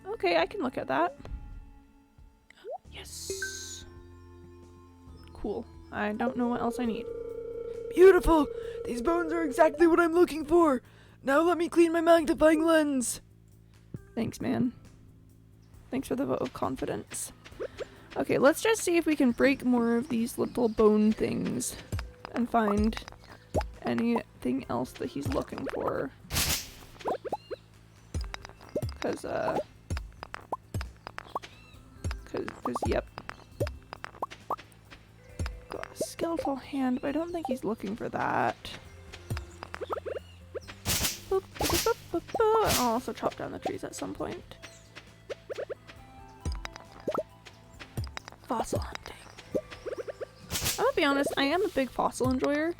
Okay, I can look at that. Yes. Cool. I don't know what else I need. Beautiful! These bones are exactly what I'm looking for! Now let me clean my magnifying lens. Thanks, man. Thanks for the vote of confidence. Okay, let's just see if we can break more of these little bone things and find anything else that he's looking for. Cause yep. Got a skeletal hand, but I don't think he's looking for that. Boop, boop, boop, boop, boop. I'll also chop down the trees at some point. Fossil hunting. I'm gonna be honest, I am a big fossil enjoyer.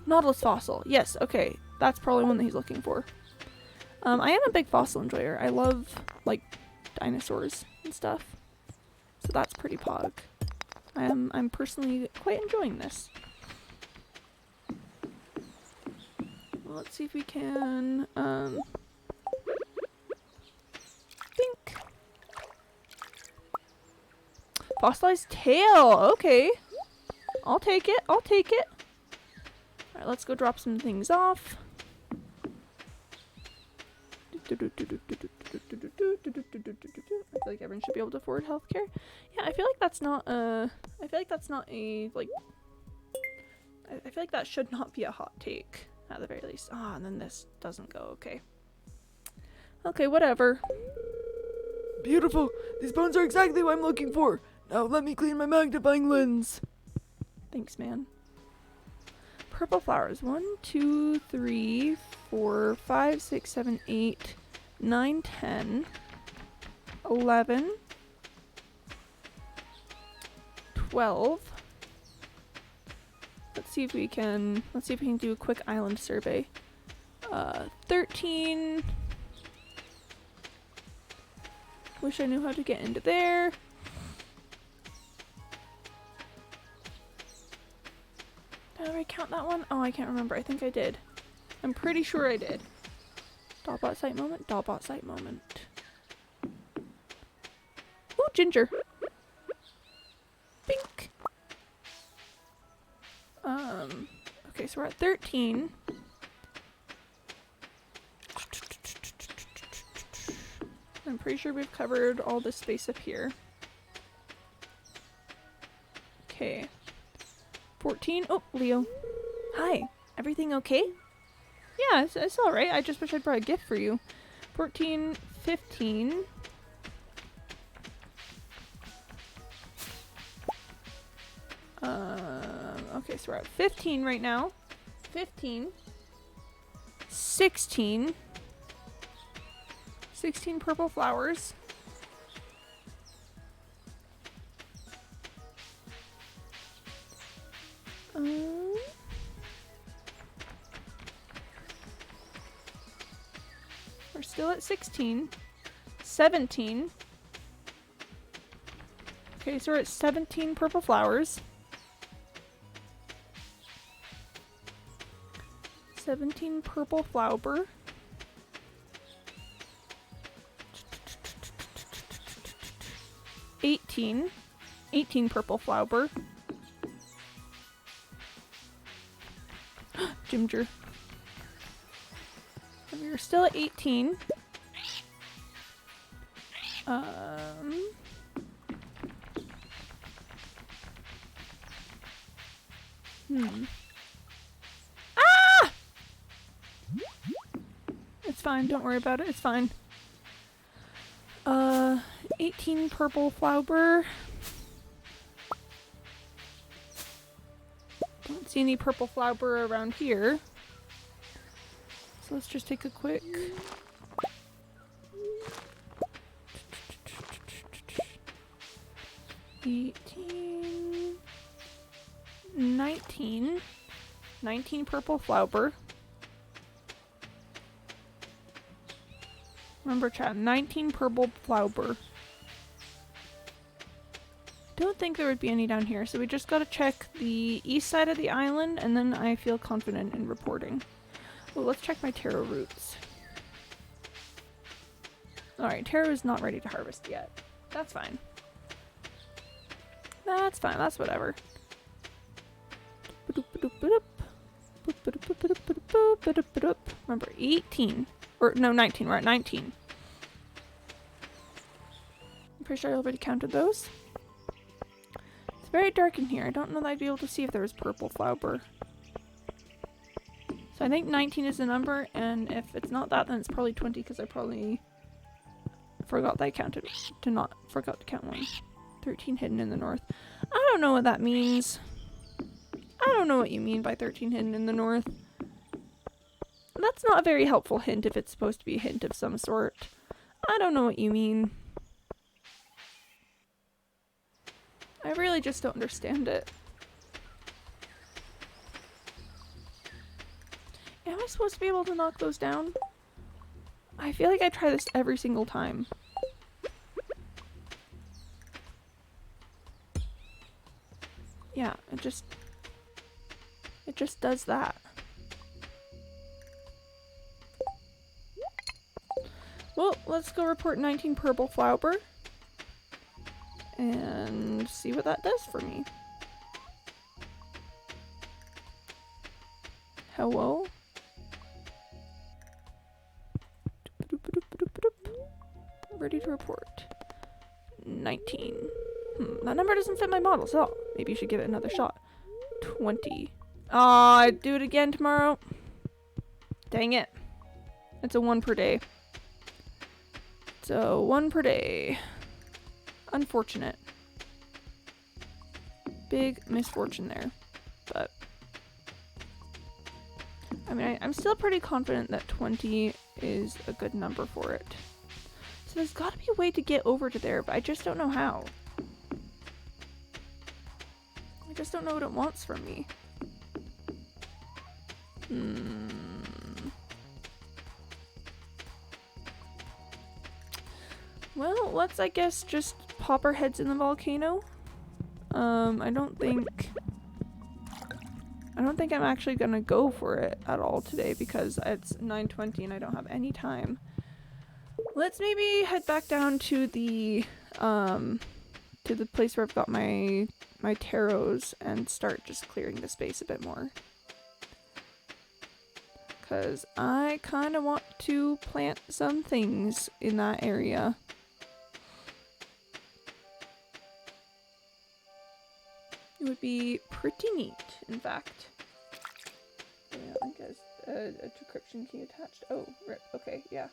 Nautilus fossil. Yes, okay. That's probably one that he's looking for. I am a big fossil enjoyer. I love, like, dinosaurs and stuff. So that's pretty pog. I'm personally quite enjoying this. Well, let's see if we can, think. Fossilized tail! Okay. I'll take it. I'll take it. Alright, let's go drop some things off. I feel like everyone should be able to afford healthcare. Yeah, I feel like that's not a like I feel like that should not be a hot take at the very least. Ah, and then this doesn't go. Okay. Okay, whatever. Beautiful. These bones are exactly what I'm looking for. Now let me clean my magnifying lens. Thanks, man. Purple flowers. 1, 2, 3, 4, 5, 6, 7, 8, 9, 10, 11, 12. Let's see if we can do a quick island survey. 13. Wish I knew how to get into there. Did I already count that one? Oh, I can't remember. I think I did. I'm pretty sure I did. Dollbot site moment. Dollbot site moment. Ooh, ginger. Pink. Okay, so we're at 13. I'm pretty sure we've covered all this space up here. Okay. 14. Oh, Leo. Hi. Everything okay? Yeah, it's alright. I just wish I'd brought a gift for you. 14, 15. Okay, so we're at 15 right now. 15. 16. 16 purple flowers. We're still at 16. 17. Okay, so we're at 17 purple flowers. 17 purple flower. 18 purple flower. Ginger. And we're still at 18. Ah! It's fine, don't worry about it, it's fine. 18 purple flower. Don't see any purple flower around here. So let's just take a quick... 18... 19. 19 purple flower. Remember, chat, 19 purple flower. Don't think there would be any down here, so we just gotta check the east side of the island, and then I feel confident in reporting. Well, let's check my taro roots. Alright, taro is not ready to harvest yet. That's fine. That's fine, that's whatever. We're remember. 18. Or, no, 19. We're at 19. I'm pretty sure I already counted those. It's very dark in here. I don't know that I'd be able to see if there was purple flower. So I think 19 is the number, and if it's not that, then it's probably 20, because I probably forgot that I forgot to count one. 13 hidden in the north. I don't know what that means. I don't know what you mean by 13 hidden in the north. That's not a very helpful hint if it's supposed to be a hint of some sort. I don't know what you mean. I really just don't understand it. Am I supposed to be able to knock those down? I feel like I try this every single time. Yeah, it just does that. Well, let's go report 19 purple flower and see what that does for me. Hello? Ready to report. 19. That number doesn't fit my model, so maybe you should give it another shot. 20. Aw, I'd do it again tomorrow. Dang it. It's a 1 per day. So 1 per day. Unfortunate. Big misfortune there. But I mean, I'm still pretty confident that 20 is a good number for it. So there's got to be a way to get over to there, but I just don't know how. I just don't know what it wants from me. Well, let's, I guess, just pop our heads in the volcano. I don't think I'm actually gonna go for it at all today because it's 9:20 and I don't have any time. Let's maybe head back down to the place where I've got my taros and start just clearing the space a bit more. Because I kind of want to plant some things in that area. It would be pretty neat, in fact. Yeah, I guess a decryption key attached. Oh, rip. Okay, yeah.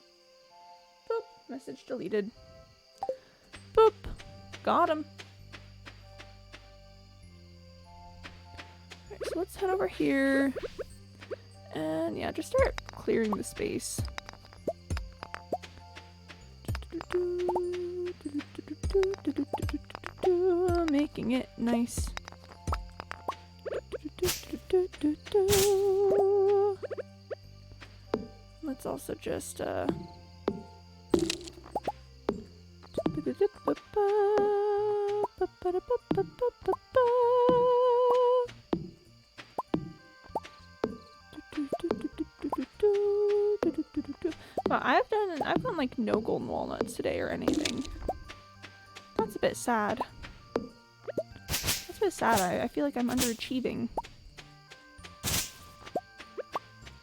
Boop. Message deleted. Boop. Got him. Alright, so let's head over here. And yeah, just start clearing the space. Making it nice. Let's also just well, I've done like no golden walnuts today or anything. That's a bit sad. That's a bit sad. I feel like I'm underachieving.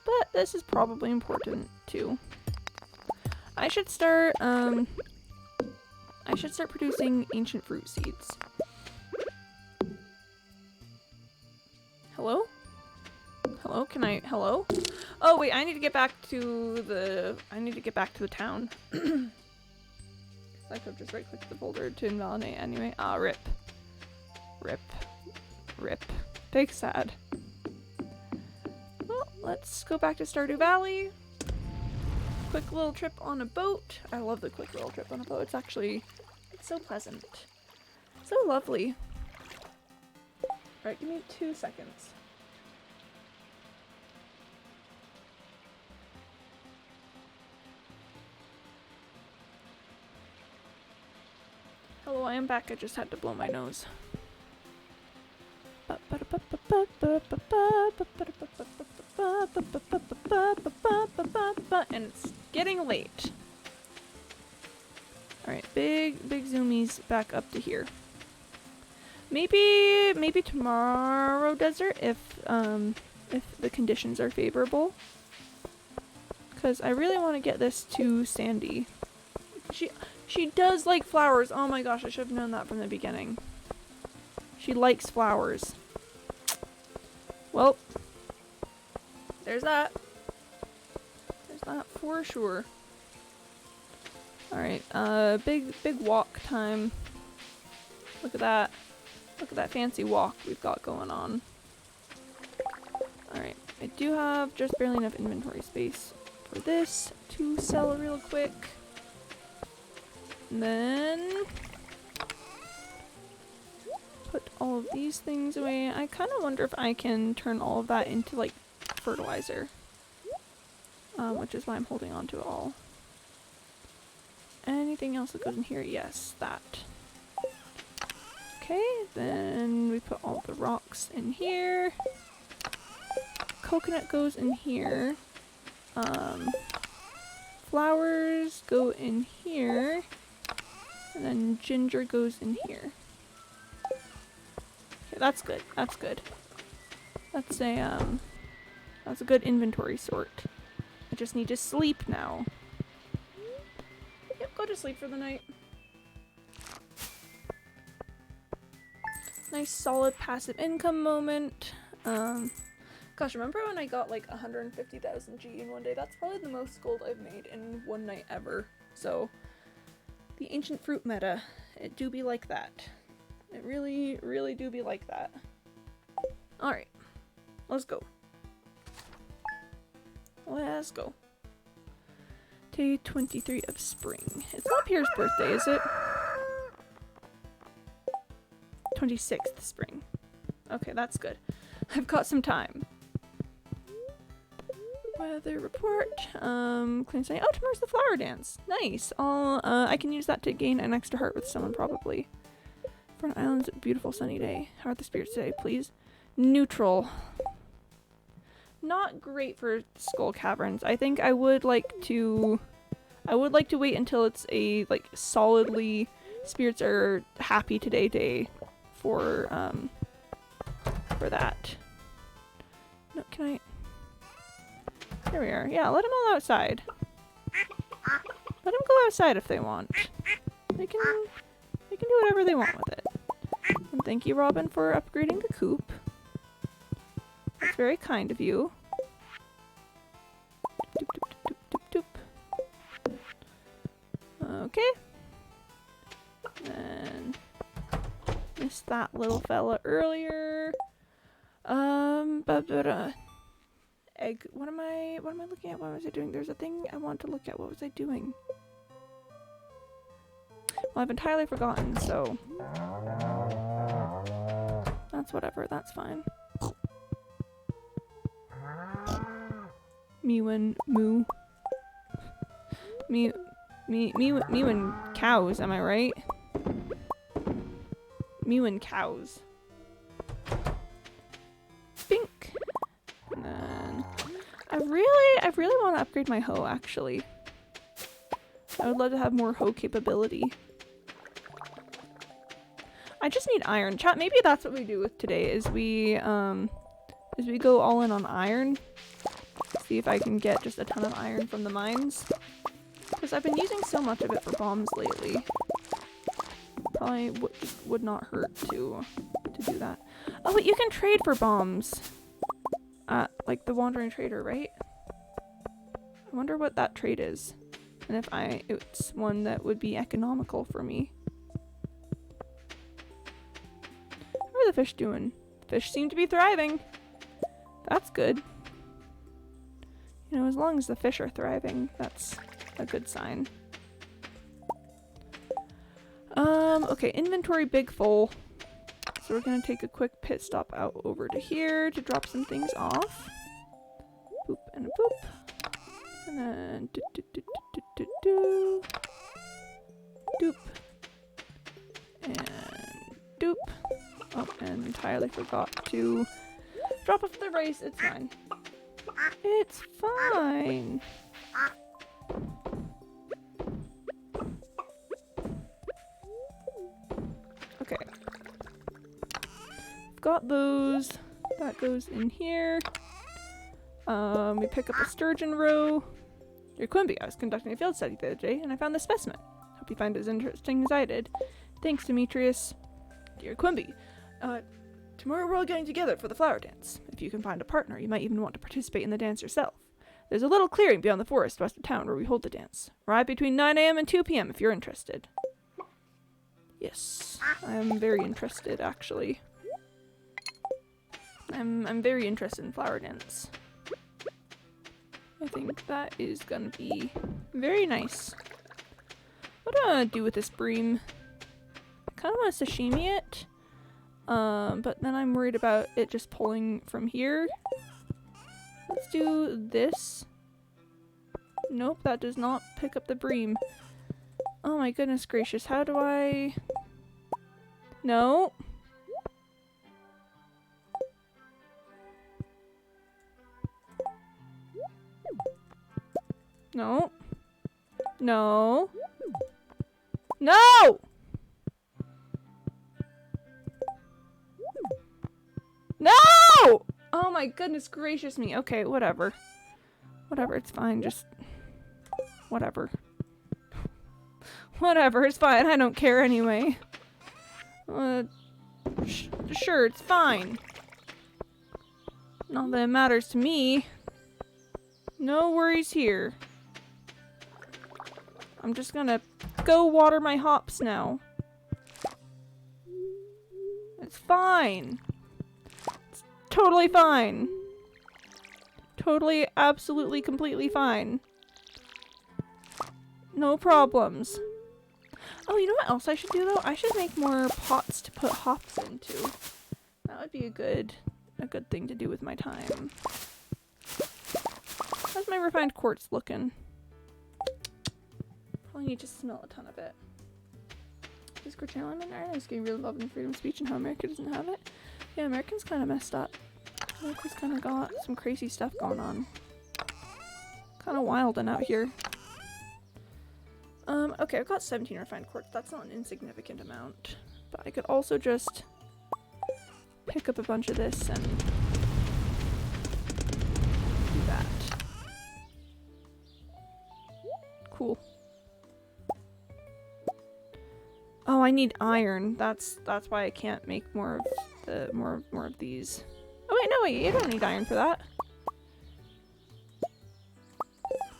But this is probably important too. I should start producing ancient fruit seeds. Hello? Hello? Hello? Oh wait, I need to get back to the town. I could just right click the folder to invalidate anyway. Ah, rip. Rip. Rip. Big sad. Well, let's go back to Stardew Valley. Quick little trip on a boat. I love the quick little trip on a boat. It's so pleasant. So lovely. Alright, give me 2 seconds. Hello, I am back. I just had to blow my nose. And it's getting late. Alright, big zoomies back up to here. Maybe tomorrow, Desert, if the conditions are favorable. because I really want to get this to Sandy. She does like flowers. Oh my gosh, I should have known that from the beginning. She likes flowers. Well, there's that. There's that for sure. Alright, big walk time. Look at that. Look at that fancy walk we've got going on. Alright, I do have just barely enough inventory space for this to sell real quick. And then put all of these things away. I kind of wonder if I can turn all of that into like fertilizer. Which is why I'm holding on to it all. Anything else that goes in here? Yes, that. Okay, then we put all the rocks in here. Coconut goes in here. Flowers go in here. And then ginger goes in here. Okay, that's good. That's good. That's a good inventory sort. I just need to sleep now. Yep, go to sleep for the night. Nice solid passive income moment. Gosh, remember when I got like 150,000 G in one day? That's probably the most gold I've made in one night ever. So, the ancient fruit meta, it do be like that. It really, really do be like that. Alright, let's go. Let's go. Day 23 of spring. It's not Pierre's birthday, is it? 26th spring. Okay, that's good. I've got some time. Weather report. Clean sunny. Oh, tomorrow's the flower dance. Nice. I can use that to gain an extra heart with someone probably. For an island's beautiful sunny day. How are the spirits today, please? Neutral. Not great for Skull Caverns. I think I would like to wait until it's a like solidly spirits are happy today day for that. No, can I? There we are. Yeah, let them all outside. Let them go outside if they want. They can do whatever they want with it. And thank you, Robin, for upgrading the coop. That's very kind of you. Doop, doop, doop, doop, doop. Okay. And missed that little fella earlier. Egg. What am I looking at? What was I doing? There's a thing I want to look at. What was I doing? Well, I've entirely forgotten, so that's whatever. That's fine. Mewing moo. Mewing cows, am I right? Mewing cows. Bink. And then I really want to upgrade my hoe actually. I would love to have more hoe capability. I just need iron. Chat, maybe that's what we do with today is we go all in on iron. See if I can get just a ton of iron from the mines. Because I've been using so much of it for bombs lately. Probably would not hurt to do that. Oh, but you can trade for bombs. At, like, the Wandering Trader, right? I wonder what that trade is. And if it's one that would be economical for me. How are the fish doing? Fish seem to be thriving. That's good. You know, as long as the fish are thriving, that's a good sign. Okay, inventory big full. So we're gonna take a quick pit stop out over to here to drop some things off. Boop and a boop. And then do. Doop. And doop. Oh, and entirely forgot to drop off the rice. It's fine. It's fine. Okay. I've got those. That goes in here. We pick up a sturgeon roe. Dear Quimby, I was conducting a field study the other day, and I found this specimen. Hope you find it as interesting as I did. Thanks, Demetrius. Dear Quimby, tomorrow we're all getting together for the flower dance. If you can find a partner, you might even want to participate in the dance yourself. There's a little clearing beyond the forest west of town where we hold the dance. Arrive between 9 a.m. and 2 p.m. if you're interested. Yes, I am very interested, actually. I'm very interested in flower dance. I think that is gonna be very nice. What do I want to do with this bream? I kind of want to sashimi it, but then I'm worried about it just pulling from here. Let's do this. Nope, that does not pick up the bream. Oh my goodness gracious, how do I... No. No. No. No! No! Oh my goodness gracious me. Okay, whatever. Whatever, it's fine. Just... Whatever. Whatever, it's fine. I don't care anyway. Sure, it's fine. Not that it matters to me. No worries here. I'm just gonna go water my hops now. It's fine. It's totally fine. Totally, absolutely, completely fine. No problems. Oh, you know what else I should do though? I should make more pots to put hops into. That would be a good thing to do with my time. How's my refined quartz looking? Probably need to smell a ton of it. Is curtailing in Ireland is getting real love and freedom of speech and how America doesn't have it? Yeah, America's kind of messed up. America's kind of got some crazy stuff going on. Kind of wild and out here. Okay, I've got 17 refined quartz. That's not an insignificant amount. But I could also just pick up a bunch of this and do that. Cool. Oh, I need iron. That's why I can't make more of the more of these. Oh wait, no wait, you don't need iron for that.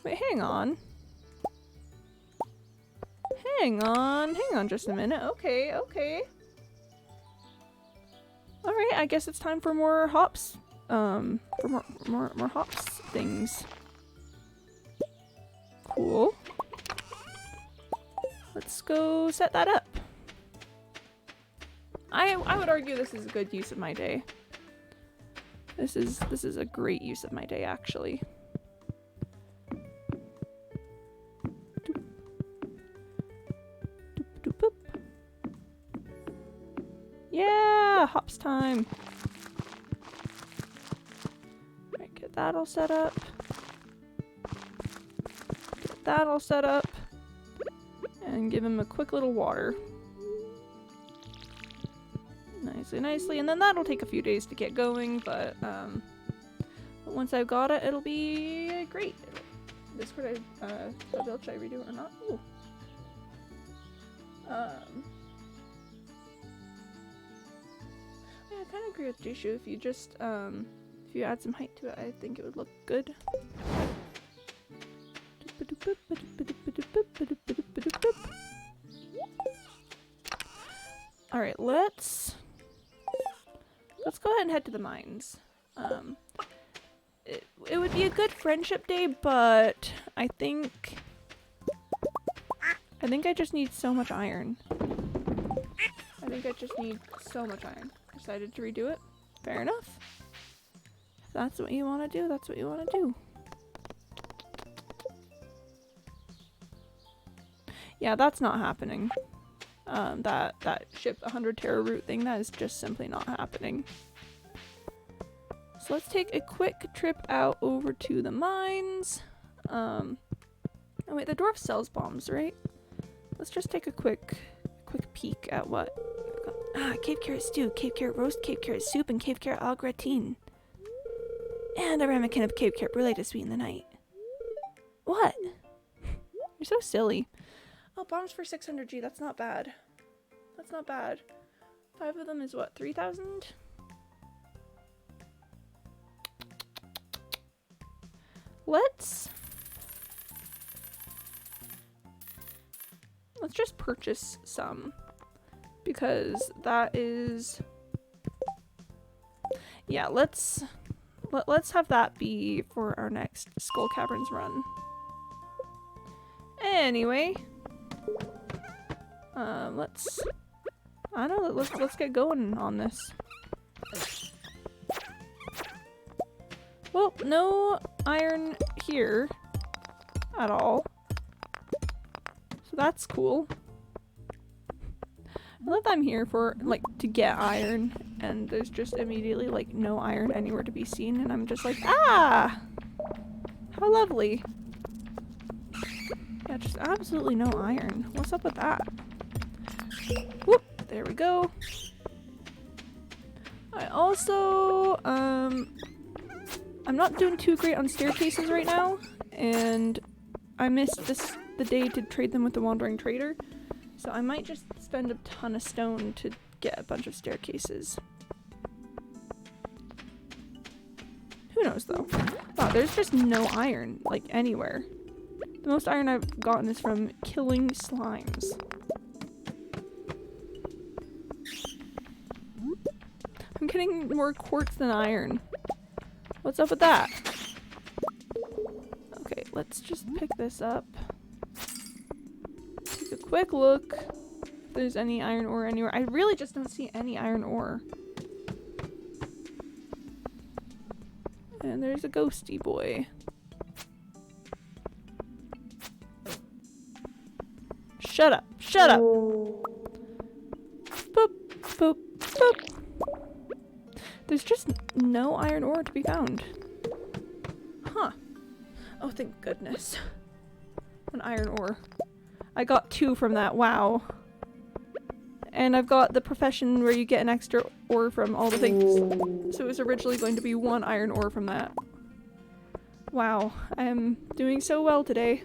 Wait, hang on. Hang on just a minute. Okay. Alright, I guess it's time for more hops. For more hops things. Cool. Let's go set that up. I would argue this is a good use of my day. This is a great use of my day, actually. Yeah, hops time. Alright, get that all set up. Get that all set up. And give him a quick little water. Nicely, and then that'll take a few days to get going, but once I've got it, it'll be great. This could I should I redo it or not? Ooh. Yeah, I kind of agree with Jishu. If you just if you add some height to it, I think it would look good. Alright, let's go ahead and head to the mines. It would be a good friendship day, but I think I just need so much iron. I think I just need so much iron. Decided to redo it. Fair enough. If that's what you want to do, that's what you want to do. Yeah, that's not happening. That ship 100 Terra route thing, that is just simply not happening. So let's take a quick trip out over to the mines. Oh wait, the dwarf sells bombs, right? Let's just take a quick peek at what. Cave carrot stew, cave carrot roast, cave carrot soup, and cave carrot au gratin. And a ramekin of cave carrot brulee to sweeten the night. What? You're so silly. Oh, bombs for 600G. That's not bad. That's not bad. 5 of them is what? 3,000? Let's just purchase some, because that is, yeah, let's have that be for our next Skull Caverns run. Anyway, let's get going on this. Well, no iron here at all. So that's cool. I love that I'm here for, like, to get iron, and there's just immediately, like, no iron anywhere to be seen, and I'm just like, ah! How lovely. Yeah, just absolutely no iron. What's up with that? Whoop! There we go. I also, I'm not doing too great on staircases right now, and I missed the day to trade them with the Wandering Trader, so I might just spend a ton of stone to get a bunch of staircases. Who knows though? Wow, there's just no iron, like, anywhere. The most iron I've gotten is from killing slimes. I'm getting more quartz than iron. What's up with that? Okay, let's just pick this up. Take a quick look if there's any iron ore anywhere. I really just don't see any iron ore. And there's a ghosty boy. Shut up! Shut up! Boop, boop, boop. There's just no iron ore to be found. Huh. Oh, thank goodness. An iron ore. I got 2 from that, wow. And I've got the profession where you get an extra ore from all the things. So it was originally going to be 1 iron ore from that. Wow, I am doing so well today.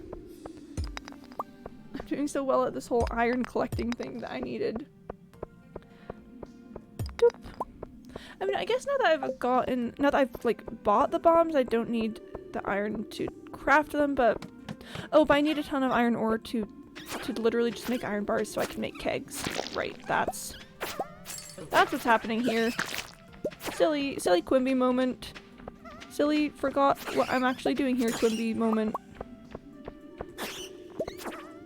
I'm doing so well at this whole iron collecting thing that I needed. Doop. I mean, I guess now that I've like bought the bombs, I don't need the iron to craft them, but oh, but I need a ton of iron ore to literally just make iron bars so I can make kegs. Right, that's what's happening here. Silly Quimby moment. Silly forgot what I'm actually doing here Quimby moment.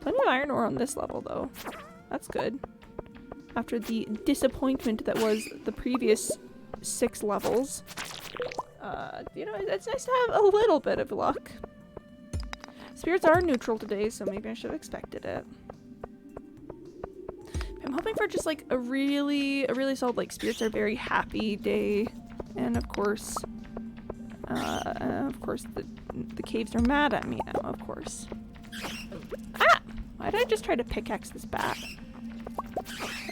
Plenty of iron ore on this level though. That's good. After the disappointment that was the previous 6 levels. You know, it's nice to have a little bit of luck. Spirits are neutral today, so maybe I should have expected it. I'm hoping for just like a really solid, like, spirits are very happy day. And of course the caves are mad at me now, of course. Ah! Why did I just try to pickaxe this bat?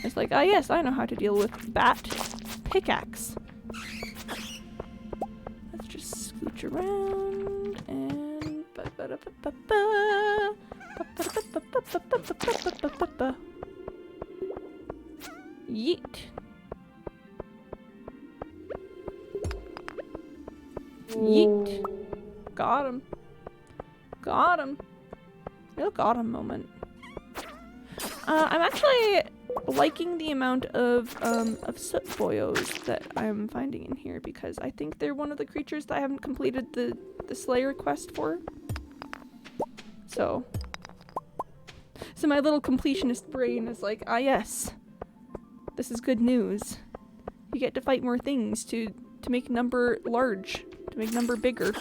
It's like, ah yes, I know how to deal with bat pickaxe. Let's just scooch around and yeet. Yeet. Got him. Got him. Real got him moment. I'm actually liking the amount of soot boyos that I'm finding in here, because I think they're one of the creatures that I haven't completed the Slayer quest for. So my little completionist brain is like, ah yes, this is good news. You get to fight more things to make number large, to make number bigger.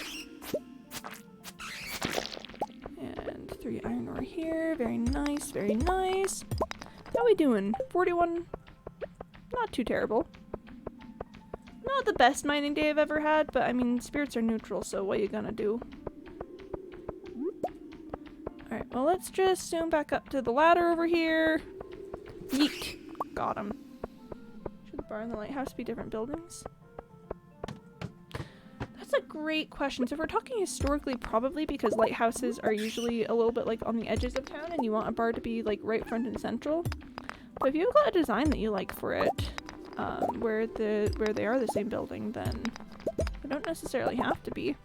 And 3 iron ore here, very nice, very nice. How we doing? 41, not too terrible. Not the best mining day I've ever had, but I mean, spirits are neutral, so what are you gonna do? Alright, well, let's just zoom back up to the ladder over here. Yeet. Got him. Should the bar and the lighthouse be different buildings? That's a great question. So if we're talking historically, probably because lighthouses are usually a little bit like on the edges of town and you want a bar to be like right front and central. But if you've got a design that you like for it, where they are the same building, then they don't necessarily have to be.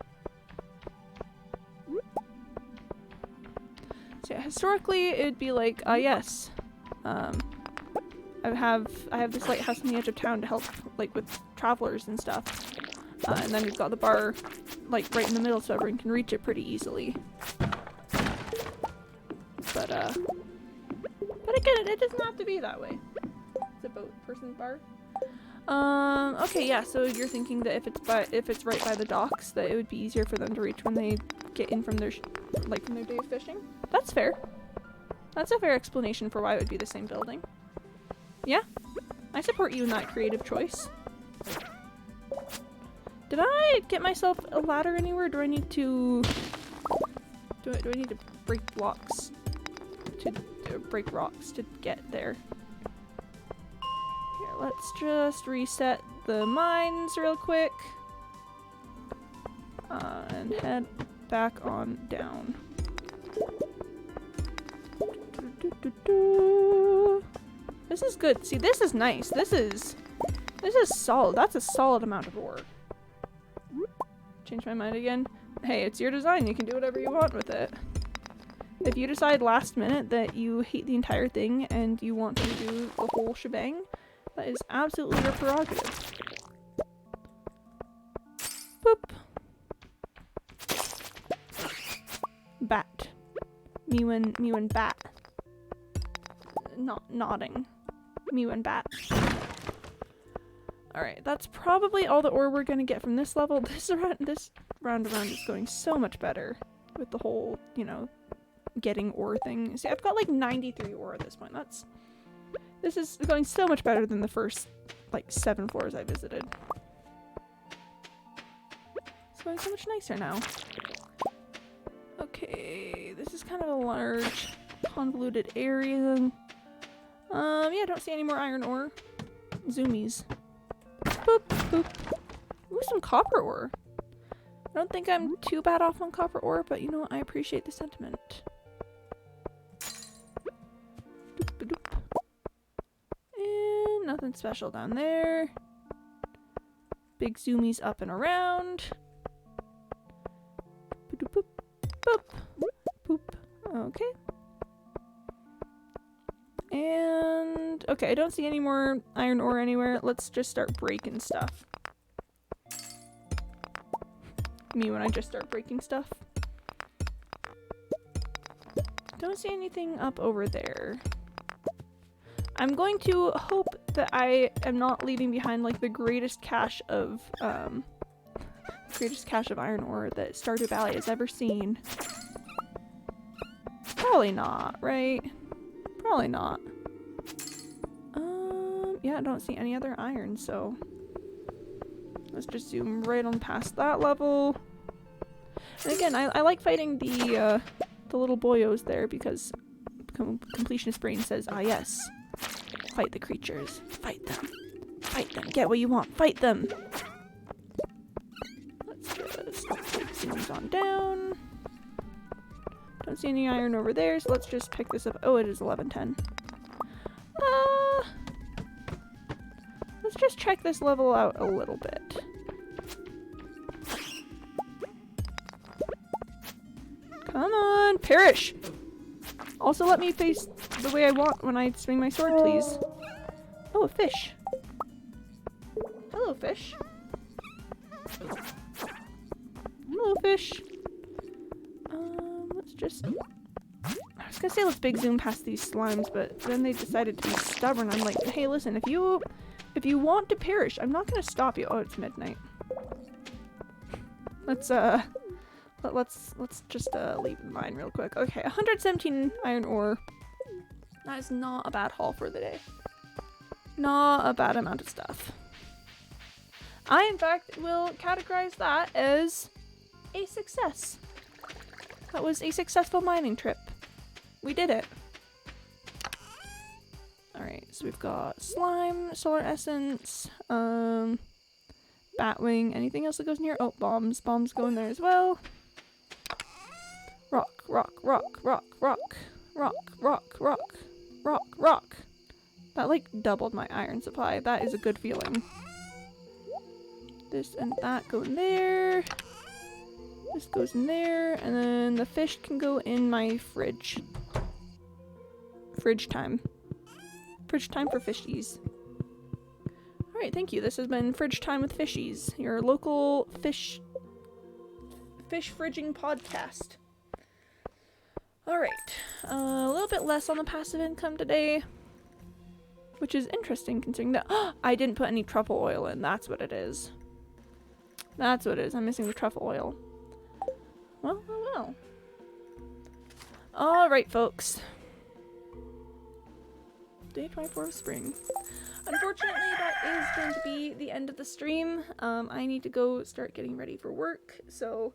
So yeah, historically it'd be like, yes, I have this lighthouse on the edge of town to help like with travelers and stuff. And then we've got the bar like right in the middle so everyone can reach it pretty easily. But again, it doesn't have to be that way. It's a boat person's bar. Okay, yeah, so you're thinking that if it's right by the docks, that it would be easier for them to reach when they get in from their from their day of fishing? That's fair. That's a fair explanation for why it would be the same building. Yeah, I support you in that creative choice. Did I get myself a ladder anywhere? Do I need to do I need to break blocks to break rocks to get there? Here, let's just reset the mines real quick and head back on down. This is good. See, this is nice. This is solid. That's a solid amount of ore. Change my mind again. Hey, it's your design. You can do whatever you want with it. If you decide last minute that you hate the entire thing and you want to do the whole shebang, that is absolutely your prerogative. Boop. Bat. Mew and bat. Not nodding. Mew and bat. Alright, that's probably all the ore we're gonna get from this level. This round around is going so much better with the whole, you know, getting ore thing. See, I've got like 93 ore at this point. This is going so much better than the first, like, 7 floors I visited. It's going so much nicer now. Okay, this is kind of a large, convoluted area. Yeah, I don't see any more iron ore. Zoomies. Boop, boop. Ooh, some copper ore. I don't think I'm too bad off on copper ore, but you know what? I appreciate the sentiment. Doop, doop. And nothing special down there. Big zoomies up and around. Boop, boop, boop, boop. Okay. And okay, I don't see any more iron ore anywhere. Let's just start breaking stuff. Me when I just start breaking stuff. Don't see anything up over there. I'm going to hope that I am not leaving behind like the greatest cache of iron ore that Stardew Valley has ever seen. Probably not, right? Probably not. Yeah, I don't see any other iron, so let's just zoom right on past that level. And again, I like fighting the little boyos there because completionist brain says, ah yes, fight the creatures, fight them, get what you want, fight them. Let's just take zooms on down. Don't see any iron over there, so let's just pick this up. Oh, it is 11:10. Let's just check this level out a little bit. Come on, perish! Also let me face the way I want when I swing my sword, please. Oh, a fish. Hello, fish. Hello, fish. Let's just... I was gonna say let's big zoom past these slimes, but then they decided to be stubborn. I'm like, hey, listen, if you want to perish, I'm not gonna stop you. Oh, it's midnight. Let's just leave the mine real quick. Okay, 117 iron ore. That is not a bad haul for the day. Not a bad amount of stuff. I, in fact, will categorize that as a success. That was a successful mining trip. We did it. Alright, so we've got slime, solar essence, Batwing. Anything else that goes in here? Oh, bombs. Bombs go in there as well. Rock, rock, rock, rock, rock, rock, rock, rock, rock, rock. That like doubled my iron supply. That is a good feeling. This and that go in there. This goes in there, and then the fish can go in my fridge. Fridge time. Fridge time for fishies. Alright, thank you. This has been Fridge Time with Fishies, your local fish fridging podcast. Alright, a little bit less on the passive income today, which is interesting considering that I didn't put any truffle oil in. That's what it is. That's what it is. I'm missing the truffle oil. Well, oh well. Alright, folks. Day 24 of spring. Unfortunately, that is going to be the end of the stream. I need to go start getting ready for work, so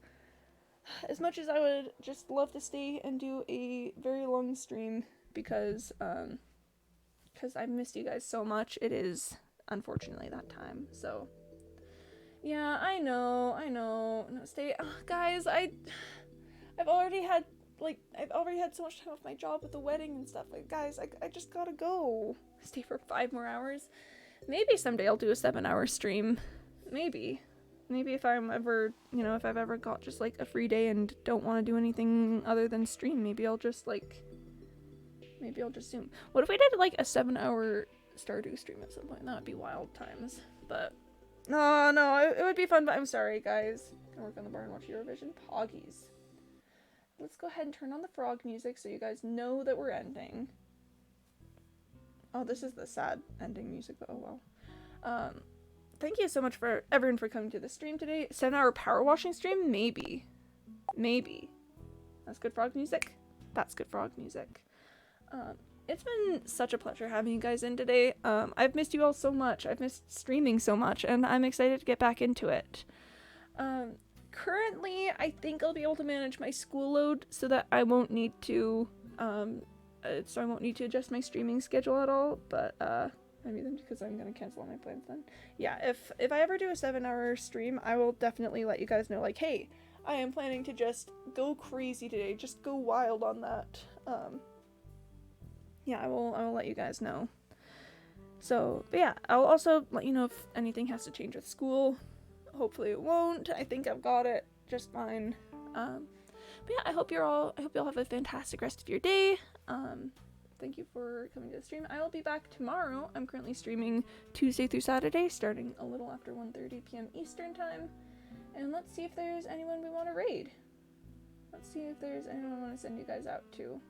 as much as I would just love to stay and do a very long stream because I've missed you guys so much, it is unfortunately that time. So yeah, I know. No, stay. Oh, guys, I've already had so much time off my job with the wedding and stuff. Like, guys, I just gotta go. Stay for 5 more hours. Maybe someday I'll do a 7-hour stream. Maybe if I'm ever, if I've ever got just like a free day and don't want to do anything other than stream, maybe I'll just Zoom. What if we did like a 7-hour Stardew stream at some point? That would be wild times. But no, it would be fun. But I'm sorry, guys. Can work on the bar and watch Eurovision. Poggies. Let's go ahead and turn on the frog music so you guys know that we're ending. Oh, this is the sad ending music, but oh well. Thank you so much for everyone for coming to the stream today. 7-hour power washing stream? Maybe. That's good frog music? That's good frog music. It's been such a pleasure having you guys in today. I've missed you all so much. I've missed streaming so much, and I'm excited to get back into it. Currently, I think I'll be able to manage my school load so that I won't need to, adjust my streaming schedule at all, but, maybe then because I'm gonna cancel all my plans then. Yeah, if I ever do a 7-hour stream, I will definitely let you guys know, like, hey, I am planning to just go crazy today, just go wild on that. Yeah, I will let you guys know. So, but yeah, I'll also let you know if anything has to change with school. Hopefully it won't. I think I've got it just fine. But yeah, I hope you all have a fantastic rest of your day. Thank you for coming to the stream. I will be back tomorrow. I'm currently streaming Tuesday through Saturday, starting a little after 1:30 p.m. Eastern time. And let's see if there's anyone we want to raid. Let's see if there's anyone I want to send you guys out to.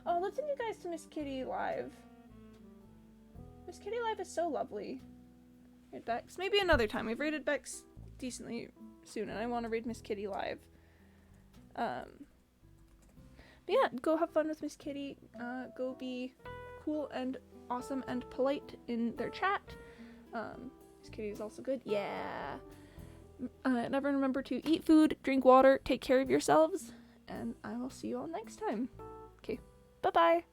Oh, let's send you guys to Miss Kitty Live. Miss Kitty Live is so lovely. Raid Bex. Maybe another time. We've raided Bex decently soon, and I want to raid Miss Kitty Live. But yeah, go have fun with Miss Kitty. Go be cool and awesome and polite in their chat. Miss Kitty is also good. Yeah. Never remember to eat food, drink water, take care of yourselves, and I will see you all next time. Okay, bye-bye.